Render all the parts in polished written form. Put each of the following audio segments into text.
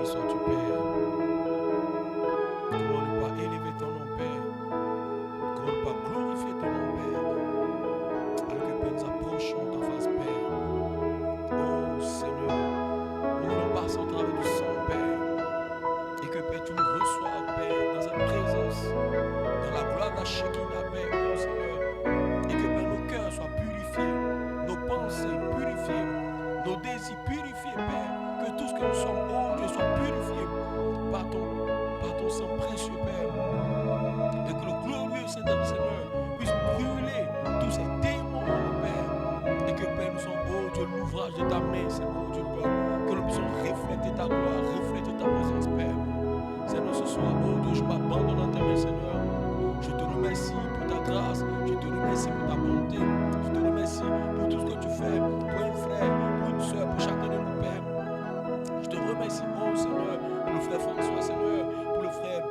sois-tu, Père. Comment ne pas élever ton nom, Père. Comment ne pas glorifier ton nom, Père. Alors que, Père, nous approchons ta face, Père. Oh, Seigneur, nous voulons passer au travers du sang, Père. Et que, Père, tu nous reçoives, Père, dans cette présence, dans la gloire de la Shekinah, Père, oh Seigneur. Et que, Père, nos cœurs soient purifiés, nos pensées purifiées, nos désirs purifiés, Père. Que tout ce que nous sommes, oh Dieu, soit purifié par ton sang précieux, Père. Et que le glorieux Seigneur puisse brûler tous ces démons, Père. Et que, Père, nous sommes, oh Dieu, l'ouvrage de ta main, Seigneur, oh Dieu, que nous puissions refléter ta gloire, refléter ta présence, Père. Seigneur, ce soir, oh Dieu, je m'abandonne dans tes mains, Seigneur. Je te remercie pour ta grâce, je te remercie pour ta bonté, je te remercie pour tout ce que tu fais, pour un frère, pour une soeur, pour chacun de nous, Père. Je te remercie, oh Seigneur, pour le frère François, Seigneur, pour le frère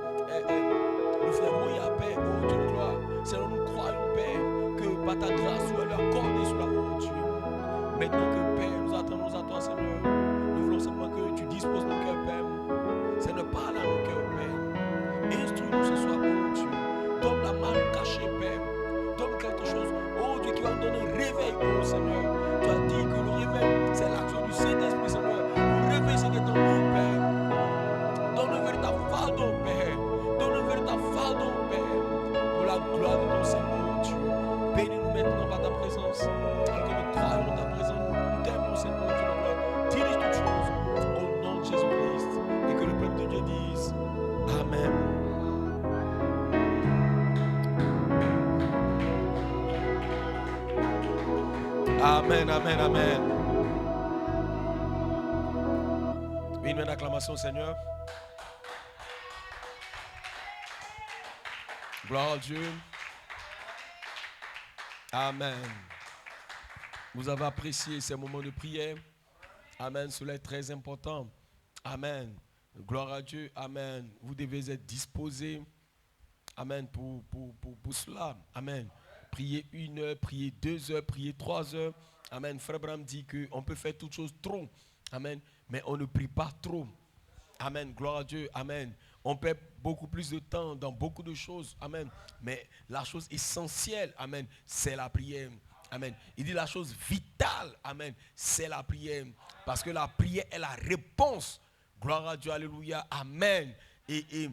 Moya, Père, oh Dieu de gloire. Seigneur, nous croyons, Père, que par ta grâce, tu vas leur accorder sur la oh Dieu. Maintenant que, Père, nous attendons à toi, Seigneur, nous voulons simplement que tu disposes nos cœurs, Père. Seigneur, parle à nos cœurs, Père. Instruis-nous ce soir, oh Dieu. Donne la main cachée, Père. Donne quelque chose, oh Dieu, qui va nous donner un réveil, oh Seigneur. Tu as dit que le réveil, c'est l'action du Saint-Esprit, Seigneur. Pour réveiller ce qui est en nous, Père. Donne un véritable fardeau, Père. Donne un véritable fardeau, Père. Pour la gloire de ton Seigneur, oh Dieu. Bénis-nous maintenant par ta présence. Alors que nous croyons ta présence, nous t'aimons, Seigneur, Dieu de gloire. Dirige toutes choses au nom de Jésus-Christ. Et que le peuple de Dieu dise Amen. Amen, amen, amen. Une main d'acclamation, Seigneur. Gloire à Dieu. Amen. Vous avez apprécié ces moments de prière. Amen. Cela est très important. Amen. Gloire à Dieu. Amen. Vous devez être disposés. Amen. Pour cela. Amen. Prier 1 heure, prier 2 heures, prier 3 heures. Amen. Frère Branham dit qu'on peut faire toutes choses trop. Amen. Mais on ne prie pas trop. Amen. Gloire à Dieu. Amen. On perd beaucoup plus de temps dans beaucoup de choses. Amen. Mais la chose essentielle, amen, c'est la prière. Amen. Il dit la chose vitale, amen, c'est la prière. Parce que la prière est la réponse. Gloire à Dieu. Alléluia. Amen. Et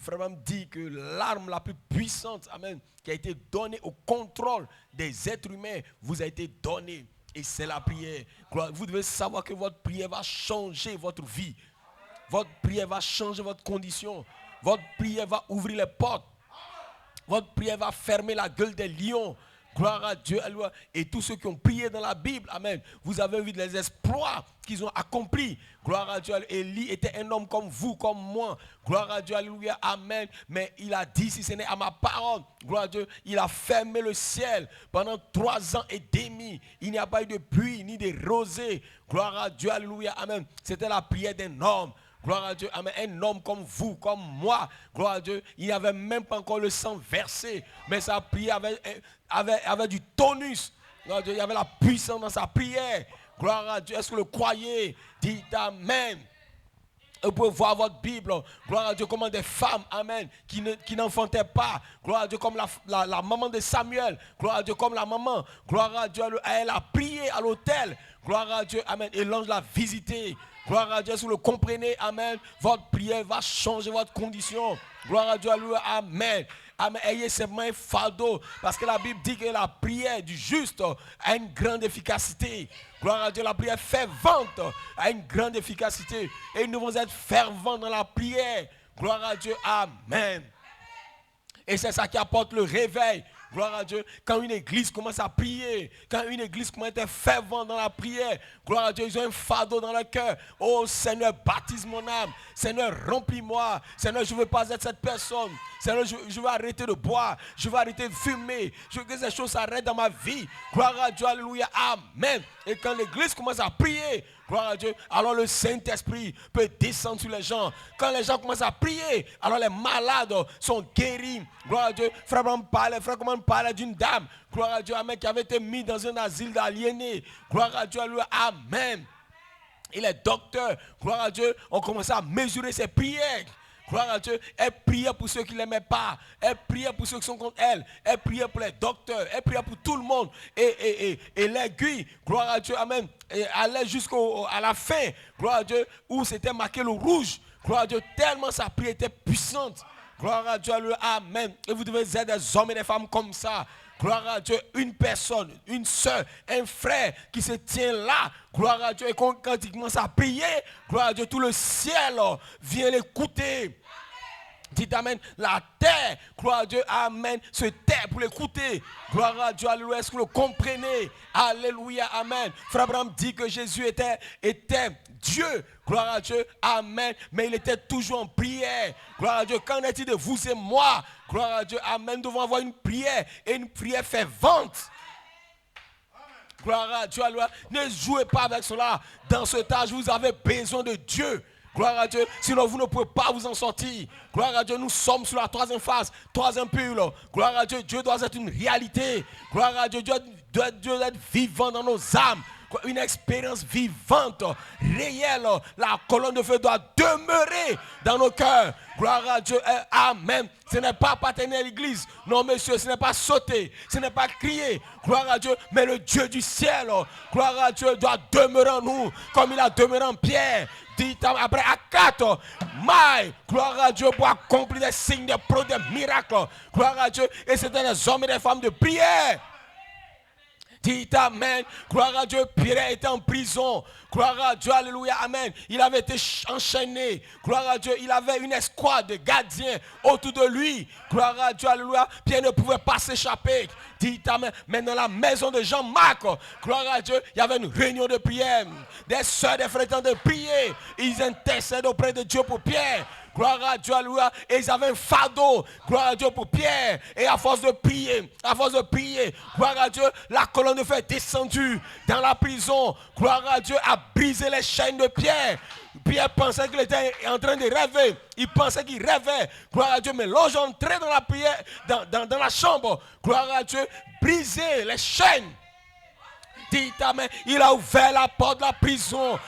Frère Branham dit que l'arme la plus puissante, amen, qui a été donnée au contrôle des êtres humains, vous a été donnée. Et c'est la prière. Vous devez savoir que votre prière va changer votre vie. Votre prière va changer votre condition. Votre prière va ouvrir les portes. Votre prière va fermer la gueule des lions. Gloire à Dieu. Et tous ceux qui ont prié dans la Bible, amen, vous avez vu les exploits qu'ils ont accomplis. Gloire à Dieu. Élie était un homme comme vous, comme moi. Gloire à Dieu. Alléluia. Amen. Mais il a dit, si ce n'est à ma parole, gloire à Dieu, il a fermé le ciel pendant 3 ans et demi. Il n'y a pas eu de pluie ni de rosée. Gloire à Dieu. Alléluia. Amen. C'était la prière d'un homme. Gloire à Dieu, amen. Un homme comme vous, comme moi, gloire à Dieu, il n'avait même pas encore le sang versé, mais sa prière avait du tonus. Gloire à Dieu, il y avait la puissance dans sa prière. Gloire à Dieu, est-ce que vous le croyez? Dites amen. Vous pouvez voir votre Bible, gloire à Dieu, comment des femmes, amen, qui n'enfantaient pas, gloire à Dieu, comme la maman de Samuel, gloire à Dieu, comme la maman, gloire à Dieu, elle a prié à l'autel, gloire à Dieu, amen, et l'ange l'a visité. Gloire à Dieu, si vous le comprenez, amen, votre prière va changer votre condition. Gloire à Dieu, alléluia, amen. Amen. Ayez simplement un fardeau, parce que la Bible dit que la prière du juste a une grande efficacité. Gloire à Dieu, la prière fervente a une grande efficacité. Et nous devons être fervents dans la prière. Gloire à Dieu, amen. Et c'est ça qui apporte le réveil. Gloire à Dieu. Quand une église commence à prier, quand une église commence à être fervente dans la prière, gloire à Dieu, ils ont un fardeau dans leur cœur. Oh Seigneur, baptise mon âme. Seigneur, remplis-moi. Seigneur, je ne veux pas être cette personne. Seigneur, je veux arrêter de boire. Je veux arrêter de fumer. Je veux que ces choses s'arrêtent dans ma vie. Gloire à Dieu, alléluia, amen. Et quand l'église commence à prier, gloire à Dieu, alors le Saint-Esprit peut descendre sur les gens. Quand les gens commencent à prier, alors les malades sont guéris. Gloire à Dieu. Frère Command parlait d'une dame, gloire à Dieu, amen, qui avait été mise dans un asile d'aliénés. Gloire à Dieu, alléluia, amen. Et les docteurs, gloire à Dieu, ont commencé à mesurer ses prières. Gloire à Dieu. Elle priait pour ceux qui ne l'aimaient pas. Elle priait pour ceux qui sont contre elle. Elle priait pour les docteurs. Elle priait pour tout le monde. Et l'aiguille, gloire à Dieu, amen, et allait jusqu'à la fin, gloire à Dieu, où c'était marqué le rouge. Gloire à Dieu, tellement sa prière était puissante. Gloire à Dieu, amen. Et vous devez être des hommes et des femmes comme ça. Gloire à Dieu, une personne, une soeur, un frère qui se tient là. Gloire à Dieu. Et quand il commence à prier, gloire à Dieu, tout le ciel vient l'écouter. Dites amen. La terre, gloire à Dieu, amen, se tait pour l'écouter. Gloire à Dieu, alléluia. Est-ce que vous le comprenez? Alléluia, amen. Frère Abraham dit que Jésus était Dieu. Gloire à Dieu, amen. Mais il était toujours en prière. Gloire à Dieu. Qu'en est-il de vous et moi? Gloire à Dieu, amen. Nous devons avoir une prière et une prière fervente. Gloire à Dieu, alléluia. Ne jouez pas avec cela. Dans ce âge, vous avez besoin de Dieu. Gloire à Dieu, sinon vous ne pouvez pas vous en sortir. Gloire à Dieu, nous sommes sur la troisième phase, troisième pull. Gloire à Dieu, Dieu doit être une réalité. Gloire à Dieu, Dieu doit être vivant dans nos âmes. Une expérience vivante, réelle. La colonne de feu doit demeurer dans nos cœurs. Gloire à Dieu, amen. Ce n'est pas patiner à l'église. Non, monsieur, ce n'est pas sauter. Ce n'est pas crier. Gloire à Dieu, mais le Dieu du ciel. Gloire à Dieu doit demeurer en nous, comme il a demeuré en Pierre. Après à 4, gloire à Dieu pour accomplir des signes, des prodiges, des miracles. Gloire à Dieu. Et c'était des hommes et des femmes de prière. Dites amen. Gloire à Dieu. Pierre était en prison. Gloire à Dieu. Alléluia. Amen. Il avait été enchaîné. Gloire à Dieu. Il avait une escouade de gardiens autour de lui. Gloire à Dieu. Alléluia. Pierre ne pouvait pas s'échapper. Dites amen. Mais dans la maison de Jean-Marc, gloire à Dieu, il y avait une réunion de prière. Des soeurs, des frères étant de prier. Ils intercèdent auprès de Dieu pour Pierre. Gloire à Dieu, alléluia. Et ils avaient un fardeau. Gloire à Dieu pour Pierre. Et à force de prier, gloire à Dieu, la colonne de feu est descendue dans la prison. Gloire à Dieu, a brisé les chaînes de Pierre. Pierre pensait qu'il était en train de rêver. Il pensait qu'il rêvait. Gloire à Dieu. Mais l'ange entrait dans la prière, dans la chambre. Gloire à Dieu, briser les chaînes. Dites amen. Il a ouvert la porte de la prison.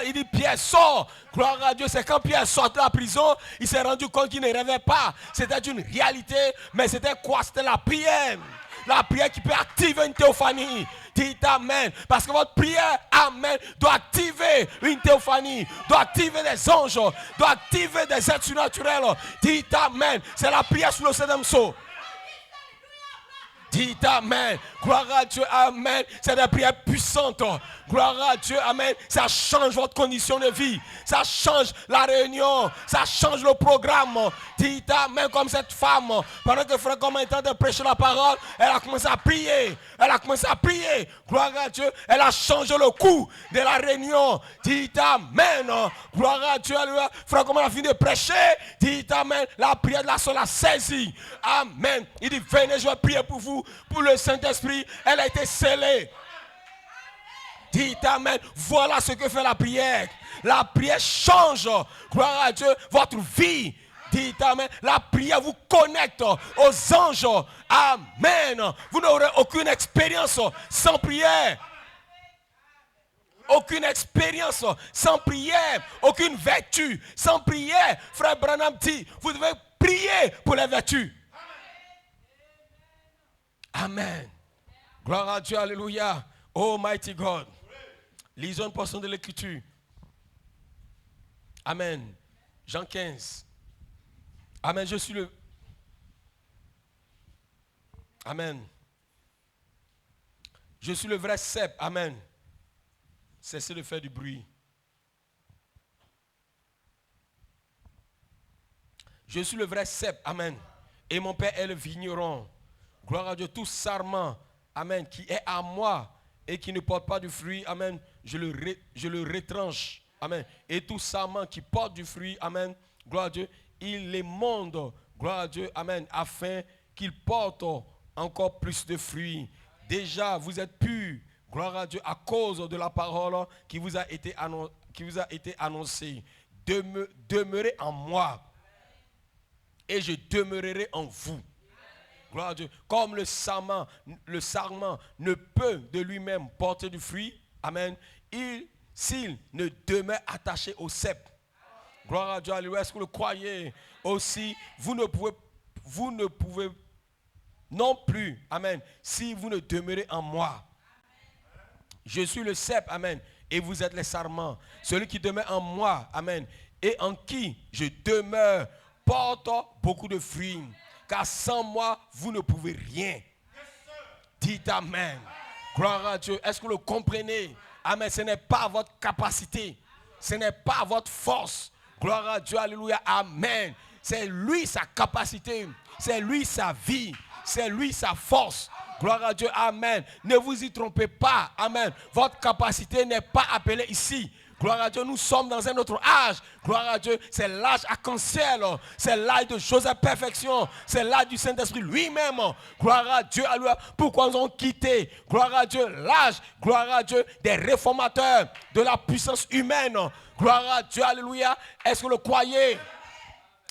Il dit Pierre sort. Gloire à Dieu. C'est quand Pierre sort de la prison, il s'est rendu compte qu'il ne rêvait pas. C'était une réalité. Mais c'était quoi? C'était la prière. La prière qui peut activer une théophanie. Dites amen. Parce que votre prière, amen, doit activer une théophanie. Doit activer des anges. Doit activer des êtres surnaturels. Dites amen. C'est la prière sur le septième sceau. Dites amen. Gloire à Dieu, amen. C'est des prières puissantes. Gloire à Dieu, amen. Ça change votre condition de vie. Ça change la réunion. Ça change le programme. Dites amen comme cette femme. Pendant que frère comme était en train de prêcher la parole, elle a commencé à prier. Elle a commencé à prier. Gloire à Dieu. Elle a changé le cours de la réunion. Dites amen. Gloire à Dieu. Alléluia. Frère comme elle a fini de prêcher. Dites amen. La prière de la soeur l'a saisie. Amen. Il dit venez, je vais prier pour vous. Pour le Saint-Esprit, elle a été scellée. Dites amen. Voilà ce que fait la prière. La prière change, gloire à Dieu, votre vie. Dites amen. La prière vous connecte aux anges. Amen. Vous n'aurez aucune expérience sans prière. Aucune expérience sans prière. Aucune vertu sans prière. Frère Branham dit, vous devez prier pour les vertus. Amen. Gloire à Dieu, alléluia. Oh mighty God. Lisons une portion de l'écriture. Amen. Jean 15. Amen. Je suis le... Amen. Je suis le vrai cep. Amen. Cessez de faire du bruit. Je suis le vrai cep. Amen. Et mon Père est le vigneron. Gloire à Dieu, tout sarment, amen, qui est à moi et qui ne porte pas du fruit, amen, je le retranche, amen. Et tout sarment qui porte du fruit, amen, gloire à Dieu, il les monde, gloire à Dieu, amen, afin qu'il porte encore plus de fruits. Déjà, vous êtes purs, gloire à Dieu, à cause de la parole qui vous a été annoncée. Demeurez en moi et je demeurerai en vous. Gloire à Dieu. Comme le sarment ne peut de lui-même porter du fruit, amen, il s'il ne demeure attaché au cep. Gloire à Dieu, alléluia. Est-ce que vous le croyez? Aussi, vous ne pouvez non plus, amen, si vous ne demeurez en moi. Je suis le cep, amen, et vous êtes les sarments. Celui qui demeure en moi, amen, et en qui je demeure, porte beaucoup de fruits. Car sans moi, vous ne pouvez rien. Dites amen. Gloire à Dieu. Est-ce que vous le comprenez? Amen. Ce n'est pas votre capacité. Ce n'est pas votre force. Gloire à Dieu. Alléluia. Amen. C'est lui sa capacité. C'est lui sa vie. C'est lui sa force. Gloire à Dieu. Amen. Ne vous y trompez pas. Amen. Votre capacité n'est pas appelée ici. Gloire à Dieu, nous sommes dans un autre âge. Gloire à Dieu, c'est l'âge arc-en-ciel. C'est l'âge de Joseph Perfection. C'est l'âge du Saint-Esprit lui-même. Gloire à Dieu, alléluia. Pourquoi nous avons quitté, gloire à Dieu, l'âge, gloire à Dieu, des réformateurs, de la puissance humaine. Gloire à Dieu, alléluia. Est-ce que vous le croyez?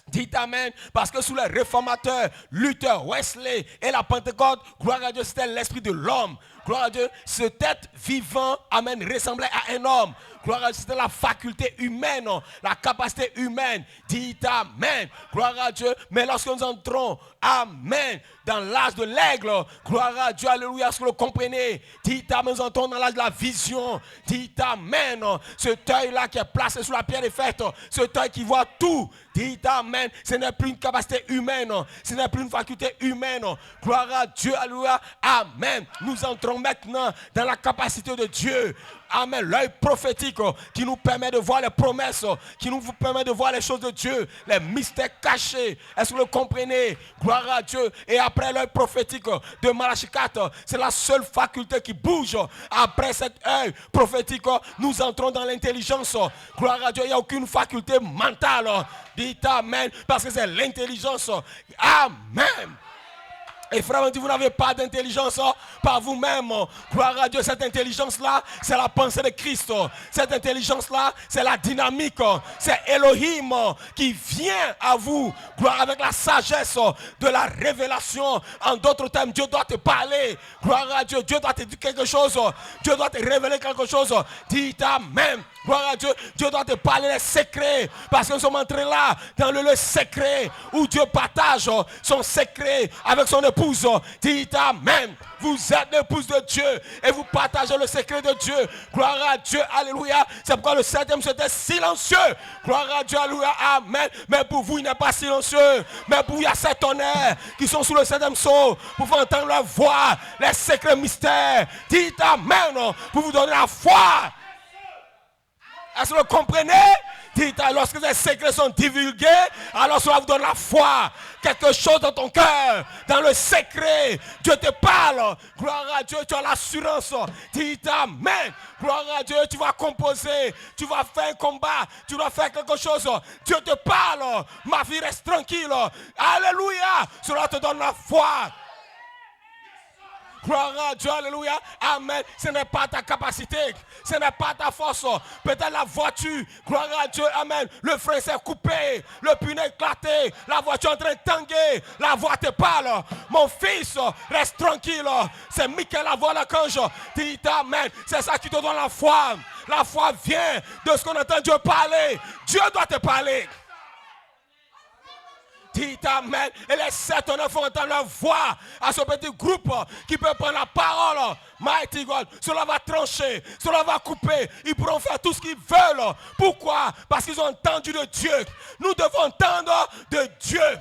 Dites amen, parce que sous les réformateurs, Luther, Wesley et la Pentecôte, gloire à Dieu, c'était l'esprit de l'homme. Gloire à Dieu, cet être vivant, amen, ressemblait à un homme. Gloire à Dieu, c'était la faculté humaine, la capacité humaine. Dites amen, gloire à Dieu. Mais lorsque nous entrons, amen, dans l'âge de l'aigle, gloire à Dieu, alléluia, est-ce que vous le comprenez? Dites amen, nous entrons dans l'âge de la vision. Dites amen, cet œil-là qui est placé sous la pierre des fêtes, cet œil qui voit tout. Dites amen, ce n'est plus une capacité humaine, ce n'est plus une faculté humaine. Gloire à Dieu, alléluia, amen. Nous entrons maintenant dans la capacité de Dieu. Amen, l'œil prophétique qui nous permet de voir les promesses, qui nous permet de voir les choses de Dieu, les mystères cachés. Est-ce que vous le comprenez? Gloire à Dieu. Et après l'œil prophétique de Malachie 4, c'est la seule faculté qui bouge. Après cet œil prophétique, nous entrons dans l'intelligence. Gloire à Dieu, il n'y a aucune faculté mentale. Dites amen, parce que c'est l'intelligence. Amen. Et frère, on dit, vous n'avez pas d'intelligence par vous-même. Gloire à Dieu, cette intelligence-là, c'est la pensée de Christ. Cette intelligence-là, c'est la dynamique. C'est Elohim qui vient à vous. Gloire avec la sagesse de la révélation. En d'autres termes, Dieu doit te parler. Gloire à Dieu, Dieu doit te dire quelque chose. Dieu doit te révéler quelque chose. Dites amen. Gloire à Dieu, Dieu doit te parler les secrets. Parce que nous sommes entrés là, dans le lieu secret, où Dieu partage son secret avec son épouse. Dites amen. Vous êtes l'épouse de Dieu et vous partagez le secret de Dieu. Gloire à Dieu, alléluia. C'est pourquoi le septième c'était silencieux. Gloire à Dieu, alléluia, amen. Mais pour vous, il n'est pas silencieux. Mais pour vous, il y a sept tonnerres qui sont sous le septième sceau pour faire entendre leur voix, les secrets mystères. Dites amen pour vous donner la foi. Est-ce que vous comprenez? Dites, lorsque les secrets sont divulgués, alors cela vous donne la foi. Quelque chose dans ton cœur, dans le secret. Dieu te parle. Gloire à Dieu, tu as l'assurance. Dites amen. Gloire à Dieu, tu vas composer. Tu vas faire un combat. Tu vas faire quelque chose. Dieu te parle. Ma vie reste tranquille. Alléluia. Cela te donne la foi. Gloire à Dieu, alléluia, amen. Ce n'est pas ta capacité, ce n'est pas ta force. Peut-être la voiture, gloire à Dieu, amen. Le frein s'est coupé, le pneu éclaté, la voiture est en train de tanguer. La voix te parle. Mon fils, reste tranquille. C'est Michael la voix l'archange. Dis amen. C'est ça qui te donne la foi. La foi vient de ce qu'on entend Dieu parler. Dieu doit te parler. Dites amen. Et les sept honneurs font entendre leur voix à ce petit groupe qui peut prendre la parole. Mighty God. Cela va trancher. Cela va couper. Ils pourront faire tout ce qu'ils veulent. Pourquoi? Parce qu'ils ont entendu de Dieu. Nous devons entendre de Dieu.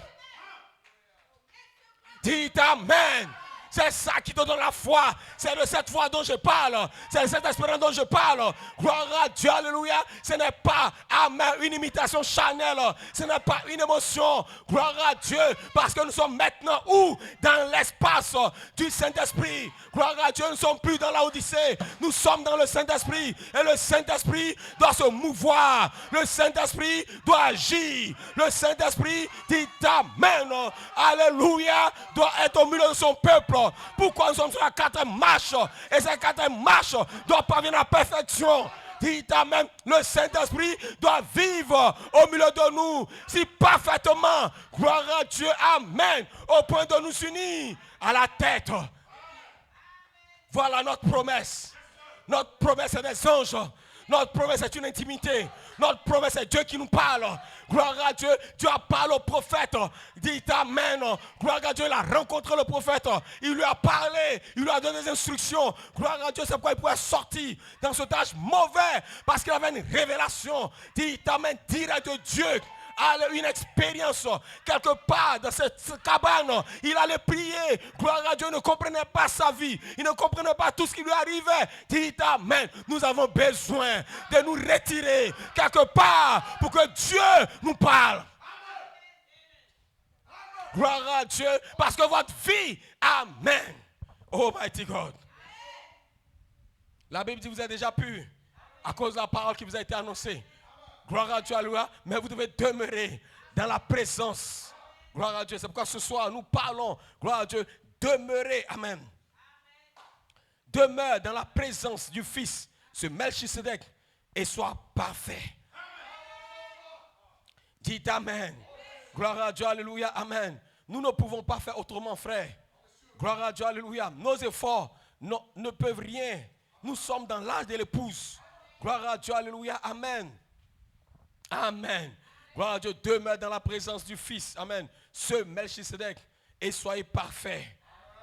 Dites amen. C'est ça qui te donne la foi. C'est de cette foi dont je parle. C'est de cette espérance dont je parle. Gloire à Dieu, alléluia. Ce n'est pas, amen, une imitation charnelle. Ce n'est pas une émotion. Gloire à Dieu. Parce que nous sommes maintenant où? Dans l'espace du Saint-Esprit. Gloire à Dieu, nous ne sommes plus dans la Odyssée. Nous sommes dans le Saint-Esprit. Et le Saint-Esprit doit se mouvoir. Le Saint-Esprit doit agir. Le Saint-Esprit dit amen. Alléluia. Doit être au milieu de son peuple. Pourquoi nous sommes sur la quatrième marche? Et cette quatrième marche doit parvenir à la perfection. Dites amen. Le Saint-Esprit doit vivre au milieu de nous. Si parfaitement, gloire à Dieu, amen. Au point de nous unir à la tête. Voilà notre promesse. Notre promesse est des anges. Notre promesse est une intimité. Notre promesse est Dieu qui nous parle. Gloire à Dieu. Dieu a parlé au prophète. Dites Amen. Gloire à Dieu. Il a rencontré le prophète. Il lui a parlé. Il lui a donné des instructions. Gloire à Dieu. C'est pourquoi il pouvait sortir dans ce tâche mauvais. Parce qu'il avait une révélation. Dites Amen. Direct de Dieu. Une expérience quelque part dans cette cabane. Il allait prier. Gloire à Dieu. Il ne comprenait pas sa vie. Il ne comprenait pas tout ce qui lui arrivait. Dites Amen. Nous avons besoin de nous retirer quelque part pour que Dieu nous parle. Gloire à Dieu. Parce que votre vie, Amen. Oh mighty God. La Bible dit que vous êtes déjà pur à cause de la parole qui vous a été annoncée. Gloire à Dieu, alléluia. Mais vous devez demeurer dans la présence. Gloire à Dieu. C'est pourquoi ce soir, nous parlons. Gloire à Dieu. Demeurer. Amen. Demeure dans la présence du Fils, ce Melchisedec, et sois parfait. Dites Amen. Gloire à Dieu, alléluia. Amen. Nous ne pouvons pas faire autrement, frère. Gloire à Dieu, alléluia. Nos efforts ne peuvent rien. Nous sommes dans l'âge de l'épouse. Gloire à Dieu, alléluia. Amen. Amen. Gloire à Dieu, demeure dans la présence du Fils. Amen. Ce Melchisedec, et soyez parfaits.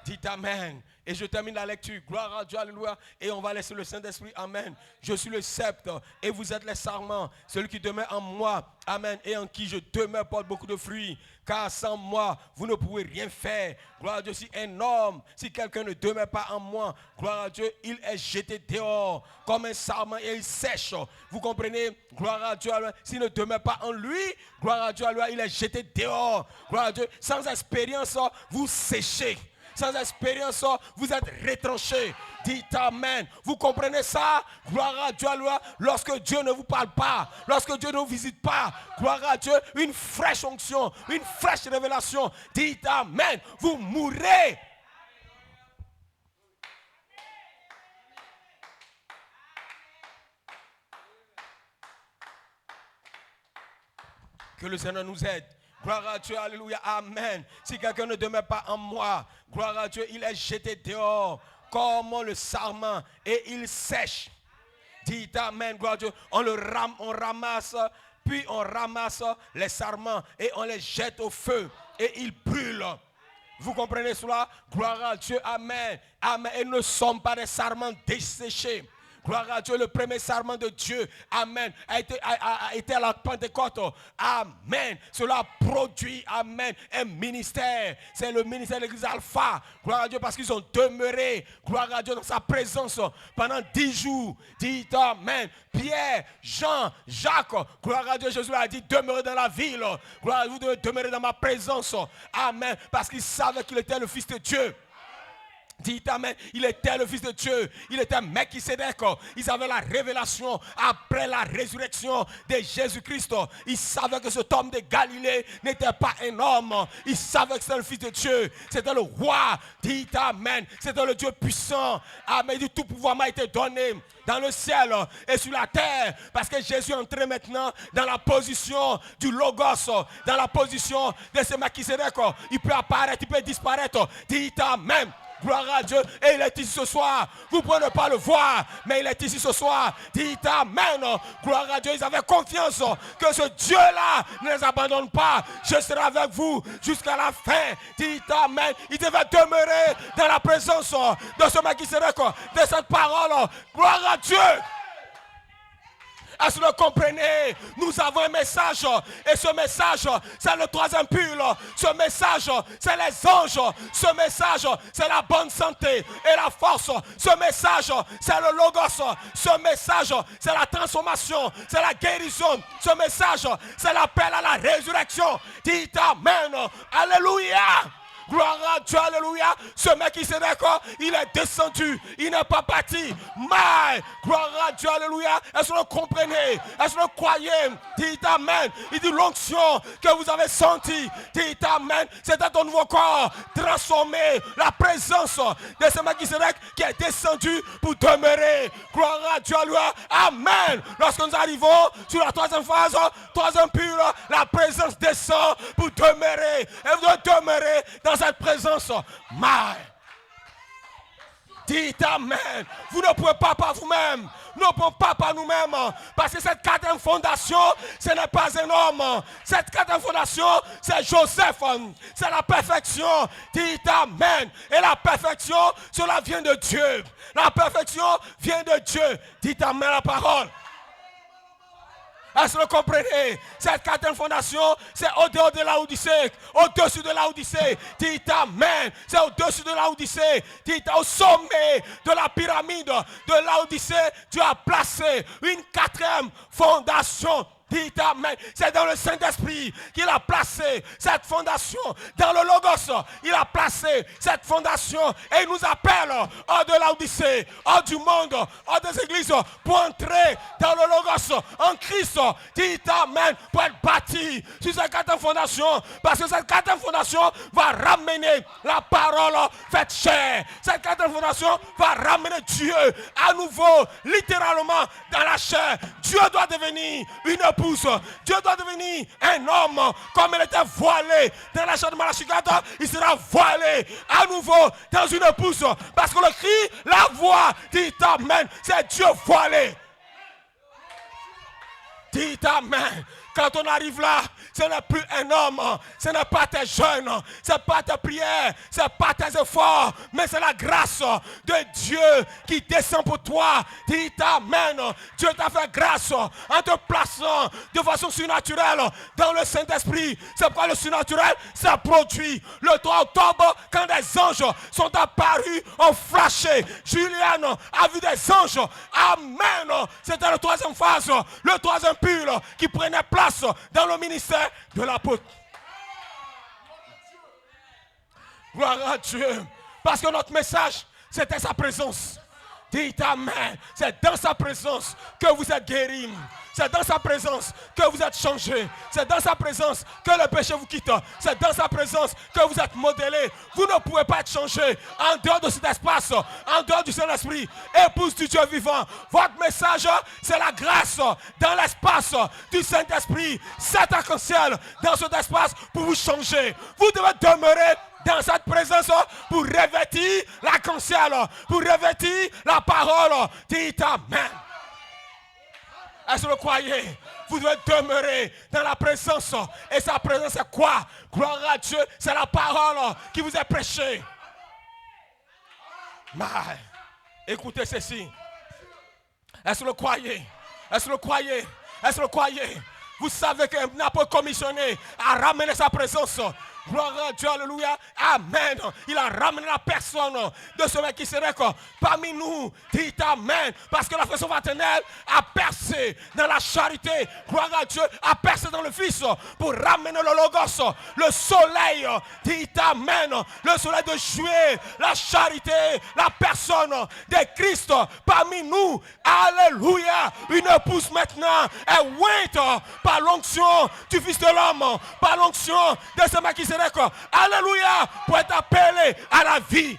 Dites Amen. Et je termine la lecture. Gloire à Dieu, alléluia. Et on va laisser le Saint-Esprit. Amen. Je suis le sceptre et vous êtes les sarments. Celui qui demeure en moi. Amen. Et en qui je demeure porte beaucoup de fruits. Car sans moi, vous ne pouvez rien faire. Gloire à Dieu. Si un homme, si quelqu'un ne demeure pas en moi, gloire à Dieu, il est jeté dehors comme un sarment et il sèche. Vous comprenez? Gloire à Dieu. S'il ne demeure pas en lui, gloire à Dieu, il est jeté dehors. Gloire à Dieu. Sans expérience, vous séchez. Sans expérience, vous êtes retranchés. Dites Amen. Vous comprenez ça? Gloire à Dieu. Lorsque Dieu ne vous parle pas, lorsque Dieu ne vous visite pas, gloire à Dieu, une fraîche onction, une fraîche révélation. Dites Amen. Vous mourrez. Que le Seigneur nous aide. Gloire à Dieu, alléluia, amen. Si quelqu'un ne demeure pas en moi, gloire à Dieu, il est jeté dehors comme le sarment et il sèche. Dites amen, gloire à Dieu. On ramasse, puis on ramasse les sarments et on les jette au feu et ils brûlent. Vous comprenez cela? Gloire à Dieu, amen. Amen. Et ne sommes pas des sarments desséchés. Gloire à Dieu, le premier sarment de Dieu, amen, a été à la Pentecôte, amen. Cela produit, amen, un ministère. C'est le ministère de l'église Alpha. Gloire à Dieu, parce qu'ils ont demeuré, gloire à Dieu, dans sa présence pendant 10 jours. Dites amen. Pierre, Jean, Jacques, gloire à Dieu, Jésus a dit, demeurez dans la ville. Gloire à Dieu, vous devez demeurer dans ma présence. Amen. Parce qu'ils savaient qu'il était le Fils de Dieu. Dites amen. Il était le Fils de Dieu. Il était Melchisedec. Ils avaient la révélation après la résurrection de Jésus-Christ. Ils savaient que cet homme de Galilée n'était pas un homme. Ils savaient que c'était le Fils de Dieu. C'était le roi. Dites amen. C'était le Dieu puissant. Amen. Du tout pouvoir m'a été donné dans le ciel et sur la terre. Parce que Jésus est entré maintenant dans la position du Logos. Dans la position de ce Melchisedec. Il peut apparaître, il peut disparaître. Dites amen. Gloire à Dieu. Et il est ici ce soir. Vous pouvez ne pas le voir, mais il est ici ce soir. Dites amen. Gloire à Dieu. Ils avaient confiance que ce Dieu-là ne les abandonne pas. Je serai avec vous jusqu'à la fin. Dites amen. Il devait demeurer dans la présence de ce Melchisedec, de cette parole. Gloire à Dieu. Est-ce que vous comprenez? Nous avons un message. Et ce message, c'est le troisième pull. Ce message, c'est les anges. Ce message, c'est la bonne santé et la force. Ce message, c'est le Logos. Ce message, c'est la transformation. C'est la guérison. Ce message, c'est l'appel à la résurrection. Dites amen. Alléluia. Gloire à Dieu, alléluia. Ce mec qui s'est d'accord, il est descendu. Il n'est pas parti. Mais, gloire à Dieu, alléluia. Est-ce que vous comprenez? Est-ce que vous croyez? Dites amen. Il dit l'onction que vous avez sentie. Dites amen. C'était ton nouveau corps transformé. La présence de ce mec qui est descendu pour demeurer. Gloire à Dieu, alléluia. Amen. Lorsque nous arrivons sur la troisième phase, troisième pure, la présence descend pour demeurer. Et vous devez demeurer dans cette présence. Dites Amen. Vous ne pouvez pas par vous-même. Nous ne pouvons pas par nous-mêmes. Parce que cette quatrième fondation, ce n'est pas un homme. Cette quatrième fondation, c'est Joseph. C'est la perfection. Dites Amen. Et la perfection, cela vient de Dieu. La perfection vient de Dieu. Dites Amen la parole. Est-ce que vous comprenez? Cette quatrième fondation, c'est au-dehors de la Odyssée, au-dessus de la Odyssée. Dites Amen. C'est au-dessus de la Odyssée. Dites au sommet de la pyramide de la Odyssée, Dieu a placé une quatrième fondation. Dites Amen. C'est dans le Saint-Esprit qu'il a placé cette fondation. Dans le Logos, il a placé cette fondation. Et il nous appelle hors de l'Odyssée, hors du monde, hors des églises, pour entrer dans le Logos en Christ. Dites Amen. Pour être bâti sur cette quatrième fondation. Parce que cette quatrième fondation va ramener la parole faite chair. Cette quatrième fondation va ramener Dieu à nouveau, littéralement, dans la chair. Dieu doit devenir une épouse. Dieu doit devenir un homme comme il était voilé dans la chair de Malachie 4. Il sera voilé à nouveau dans une épouse. Parce que le cri, la voix, dit Amen, c'est Dieu voilé. Dites Amen. Quand on arrive là, ce n'est plus un homme, ce n'est pas tes jeûnes, ce n'est pas tes prières, ce n'est pas tes efforts, mais c'est la grâce de Dieu qui descend pour toi. Dites Amen. Dieu t'a fait grâce en te plaçant de façon surnaturelle dans le Saint-Esprit. C'est pourquoi le surnaturel s'est produit. Le 3 octobre, quand des anges sont apparus, ont flashé. Juliane a vu des anges. Amen. C'était la troisième phase, le troisième pull qui prenait place dans le ministère de l'apôtre. Gloire à Dieu. Parce que notre message, c'était sa présence. Dites Amen. C'est dans sa présence que vous êtes guéris. C'est dans sa présence que vous êtes changés. C'est dans sa présence que le péché vous quitte. C'est dans sa présence que vous êtes modélés. Vous ne pouvez pas être changés en dehors de cet espace, en dehors du Saint-Esprit. Épouse du Dieu vivant. Votre message, c'est la grâce dans l'espace du Saint-Esprit. C'est arc-en-ciel dans cet espace pour vous changer. Vous devez demeurer dans cette présence pour revêtir l'arc-en-ciel, pour revêtir la parole. Dites Amen. Est-ce que vous croyez? Vous devez demeurer dans la présence. Et sa présence, c'est quoi? Gloire à Dieu, c'est la parole qui vous est prêchée. Mais, écoutez ceci. Est-ce que vous croyez? Est-ce que vous croyez? Est-ce que vous croyez? Vous savez qu'un apôtre commissionné a ramené sa présence. Gloire à Dieu, alléluia, amen. Il a ramené la personne de ce mec qui serait parmi nous. Dites amen. Parce que la façon fraternelle a percé dans la charité. Gloire à Dieu, a percé dans le Fils pour ramener le Logos, le soleil. Dites amen. Le soleil de juillet, la charité, la personne de Christ parmi nous. Alléluia. Une épouse maintenant est ointe par l'onction du Fils de l'homme, par l'onction de ce mec qui serait alléluia, pour être appelé à la vie.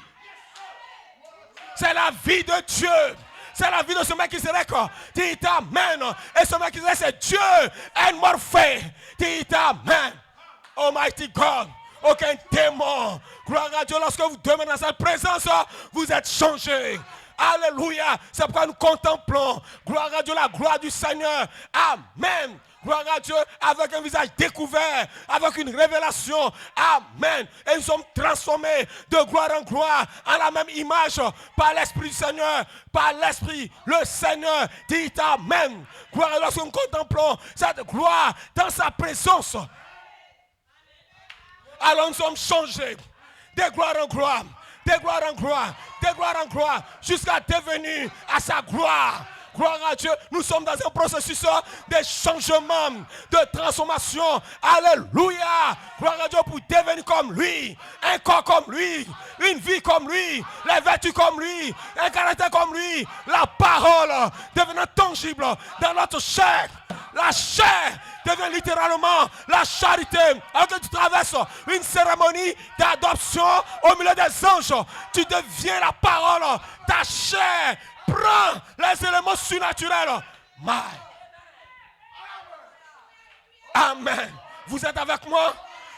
C'est la vie de Dieu. C'est la vie de ce mec qui serait dites amen. Et ce mec qui serait, c'est Dieu and morphé. Dites amen. Almighty God. Aucun démon. Gloire à Dieu, lorsque vous demeurez dans sa présence, vous êtes changé. Alléluia. C'est pourquoi nous contemplons. Gloire à Dieu, la gloire du Seigneur. Amen. Gloire à Dieu, avec un visage découvert, avec une révélation. Amen. Et nous sommes transformés de gloire en gloire, en la même image, par l'Esprit du Seigneur, par l'Esprit, le Seigneur. Dites amen. Gloire à Dieu, lorsque nous contemplons cette gloire dans sa présence. Alors nous sommes changés de gloire en gloire, de gloire en gloire, de gloire en gloire, jusqu'à devenir à sa gloire. Gloire à Dieu, nous sommes dans un processus de changement, de transformation. Alléluia. Gloire à Dieu pour devenir comme lui, un corps comme lui, une vie comme lui, les vertus comme lui, un caractère comme lui, la parole devenant tangible dans notre chair. La chair devient littéralement la charité. Alors que tu traverses une cérémonie d'adoption au milieu des anges, tu deviens la parole. Ta chair prend les éléments surnaturels. Amen. Vous êtes avec moi?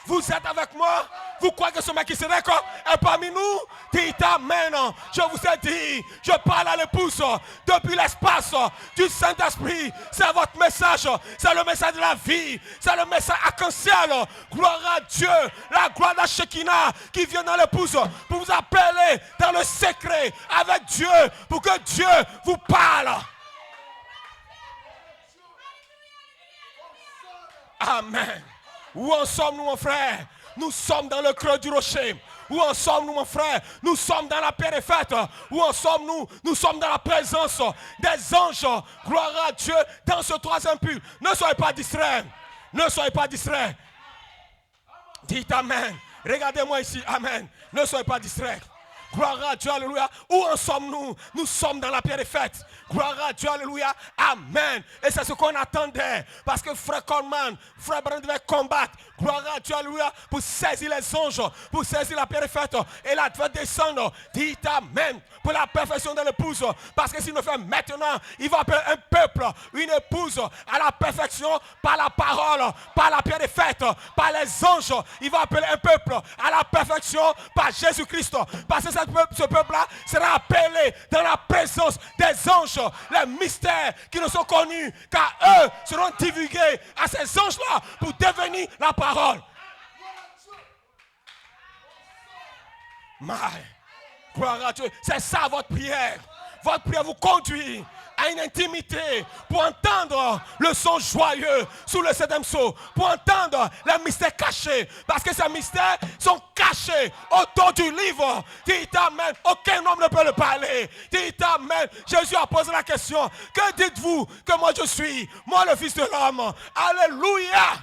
Vous êtes avec moi? Vous croyez que ce Melchisedec est parmi nous? Dites Amen. Je vous ai dit, je parle à l'épouse depuis l'espace du Saint-Esprit. C'est votre message. C'est le message de la vie. C'est le message arc-en-ciel. Gloire à Dieu. La gloire de la Shekinah qui vient dans l'épouse pour vous appeler dans le secret avec Dieu. Pour que Dieu vous parle. Amen. Où en sommes-nous, mon frère? Nous sommes dans le creux du rocher. Où en sommes-nous, mon frère? Nous sommes dans la pierre faite. Où en sommes-nous? Nous sommes dans la présence des anges. Gloire à Dieu dans ce troisième puits. Ne soyez pas distraits. Ne soyez pas distraits. Dites Amen. Regardez-moi ici. Amen. Ne soyez pas distraits. Gloire à Dieu, alléluia. Où en sommes-nous? Nous sommes dans la pierre faite. Gloire à Dieu, alléluia. Amen. Et c'est ce qu'on attendait. Parce que frère Coleman, frère Brand devait combattre. Gloire à Dieu, alléluia. Pour saisir les anges, pour saisir la pierre faite. Et là, devait descendre. Dites Amen. Pour la perfection de l'épouse. Parce que s'il le fait maintenant, il va appeler un peuple, une épouse à la perfection par la parole, par la pierre faite, par les anges. Il va appeler un peuple à la perfection par Jésus-Christ. Parce que ce peuple-là sera appelé dans la présence des anges. Les mystères qui ne sont connus, car eux seront divulgués à ces anges-là pour devenir la parole. Gloire à Dieu. C'est ça votre prière. Votre prière vous conduit à une intimité pour entendre le son joyeux sous le septième sceau, pour entendre les mystères cachés, parce que ces mystères sont cachés autour du livre. Dites Amen. Aucun homme ne peut le parler. Dites Amen. Jésus a posé la question: que dites-vous que moi je suis? Moi le Fils de l'homme. Alléluia.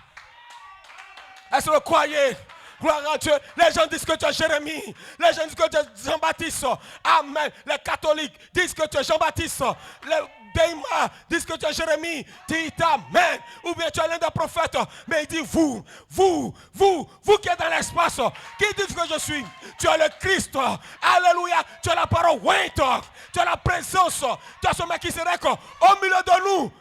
Est-ce que vous le croyez? Gloire à Dieu. Les gens disent que tu es Jérémie. Les gens disent que tu es Jean-Baptiste. Amen. Les catholiques disent que tu es Jean-Baptiste. Les Déima disent que tu es Jérémie. Dites Amen. Ou bien tu es l'un des prophètes. Mais il dit vous qui êtes dans l'espace, qui dites que je suis? Tu es le Christ. Alléluia. Tu es la parole ointe. Tu es la présence. Tu es ce Melchisedec au milieu de nous.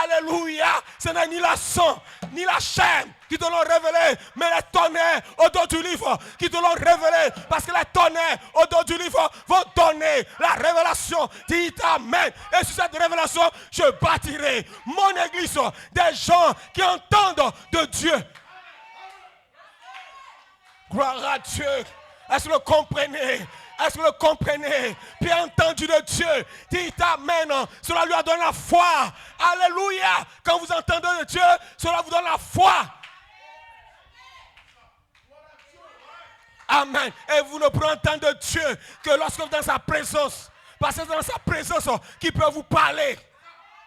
Alléluia. Ce n'est ni la sang, ni la chair qui te l'ont révélé, mais les tonnerres au dos du livre qui te l'ont révélé. Parce que les tonnerres au dos du livre vont donner la révélation. Dites Amen. Et sur cette révélation, je bâtirai mon église des gens qui entendent de Dieu. Gloire à Dieu. Est-ce que vous le comprenez? Est-ce que vous le comprenez? Puis entendu de Dieu. Dites Amen. Cela lui a donné la foi. Alléluia. Quand vous entendez de Dieu, cela vous donne la foi. Amen. Et vous ne pouvez entendre de Dieu que lorsque vous êtes dans sa présence. Parce que c'est dans sa présence qu'il peut vous parler.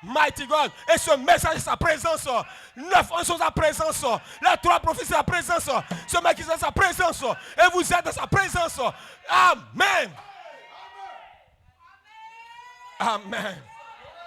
Mighty God. Et ce message est sa présence. 9 ans sont sa présence. Les 3 prophéties sont sa présence. Ce mec qui est dans sa présence. Et vous êtes dans sa présence. Amen. Amen.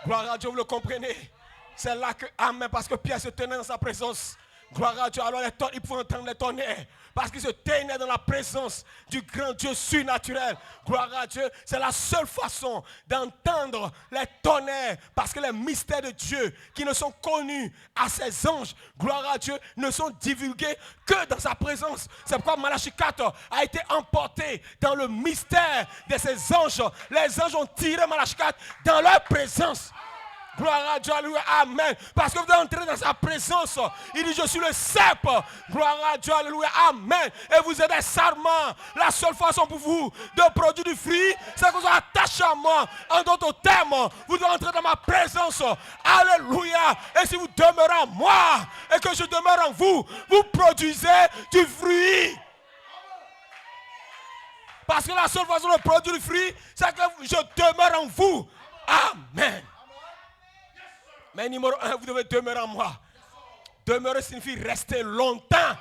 Gloire à Dieu, vous le comprenez. C'est là que, amen, parce que Pierre se tenait dans sa présence. Gloire à Dieu. Alors ils pouvaient entendre les tonnerres. Parce qu'il se tenait dans la présence du grand Dieu surnaturel. Gloire à Dieu. C'est la seule façon d'entendre les tonnerres. Parce que les mystères de Dieu qui ne sont connus à ses anges, gloire à Dieu, ne sont divulgués que dans sa présence. C'est pourquoi Malachie 4 a été emporté dans le mystère de ses anges. Les anges ont tiré Malachie 4 dans leur présence. Gloire à Dieu, alléluia, amen. Parce que vous entrez dans sa présence. Il dit, je suis le cep. Gloire à Dieu, alléluia, amen. Et vous êtes des sarments. La seule façon pour vous de produire du fruit, c'est que vous êtes attachés à moi. En d'autres termes, vous devez entrer dans ma présence. Alléluia. Et si vous demeurez en moi et que je demeure en vous, vous produisez du fruit. Parce que la seule façon de produire du fruit, c'est que je demeure en vous. Amen. Mais numéro 1, vous devez demeurer en moi. Demeurer signifie rester longtemps.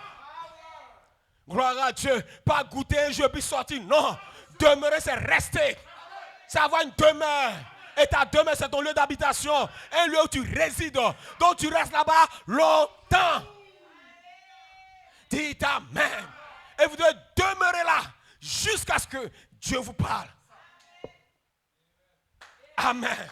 Gloire à Dieu. Pas goûter un jeu puis sortir. Non. Demeurer, c'est rester. C'est avoir une demeure. Et ta demeure, c'est ton lieu d'habitation. Un lieu où tu résides. Donc tu restes là-bas longtemps. Dites Amen. Et vous devez demeurer là jusqu'à ce que Dieu vous parle. Amen.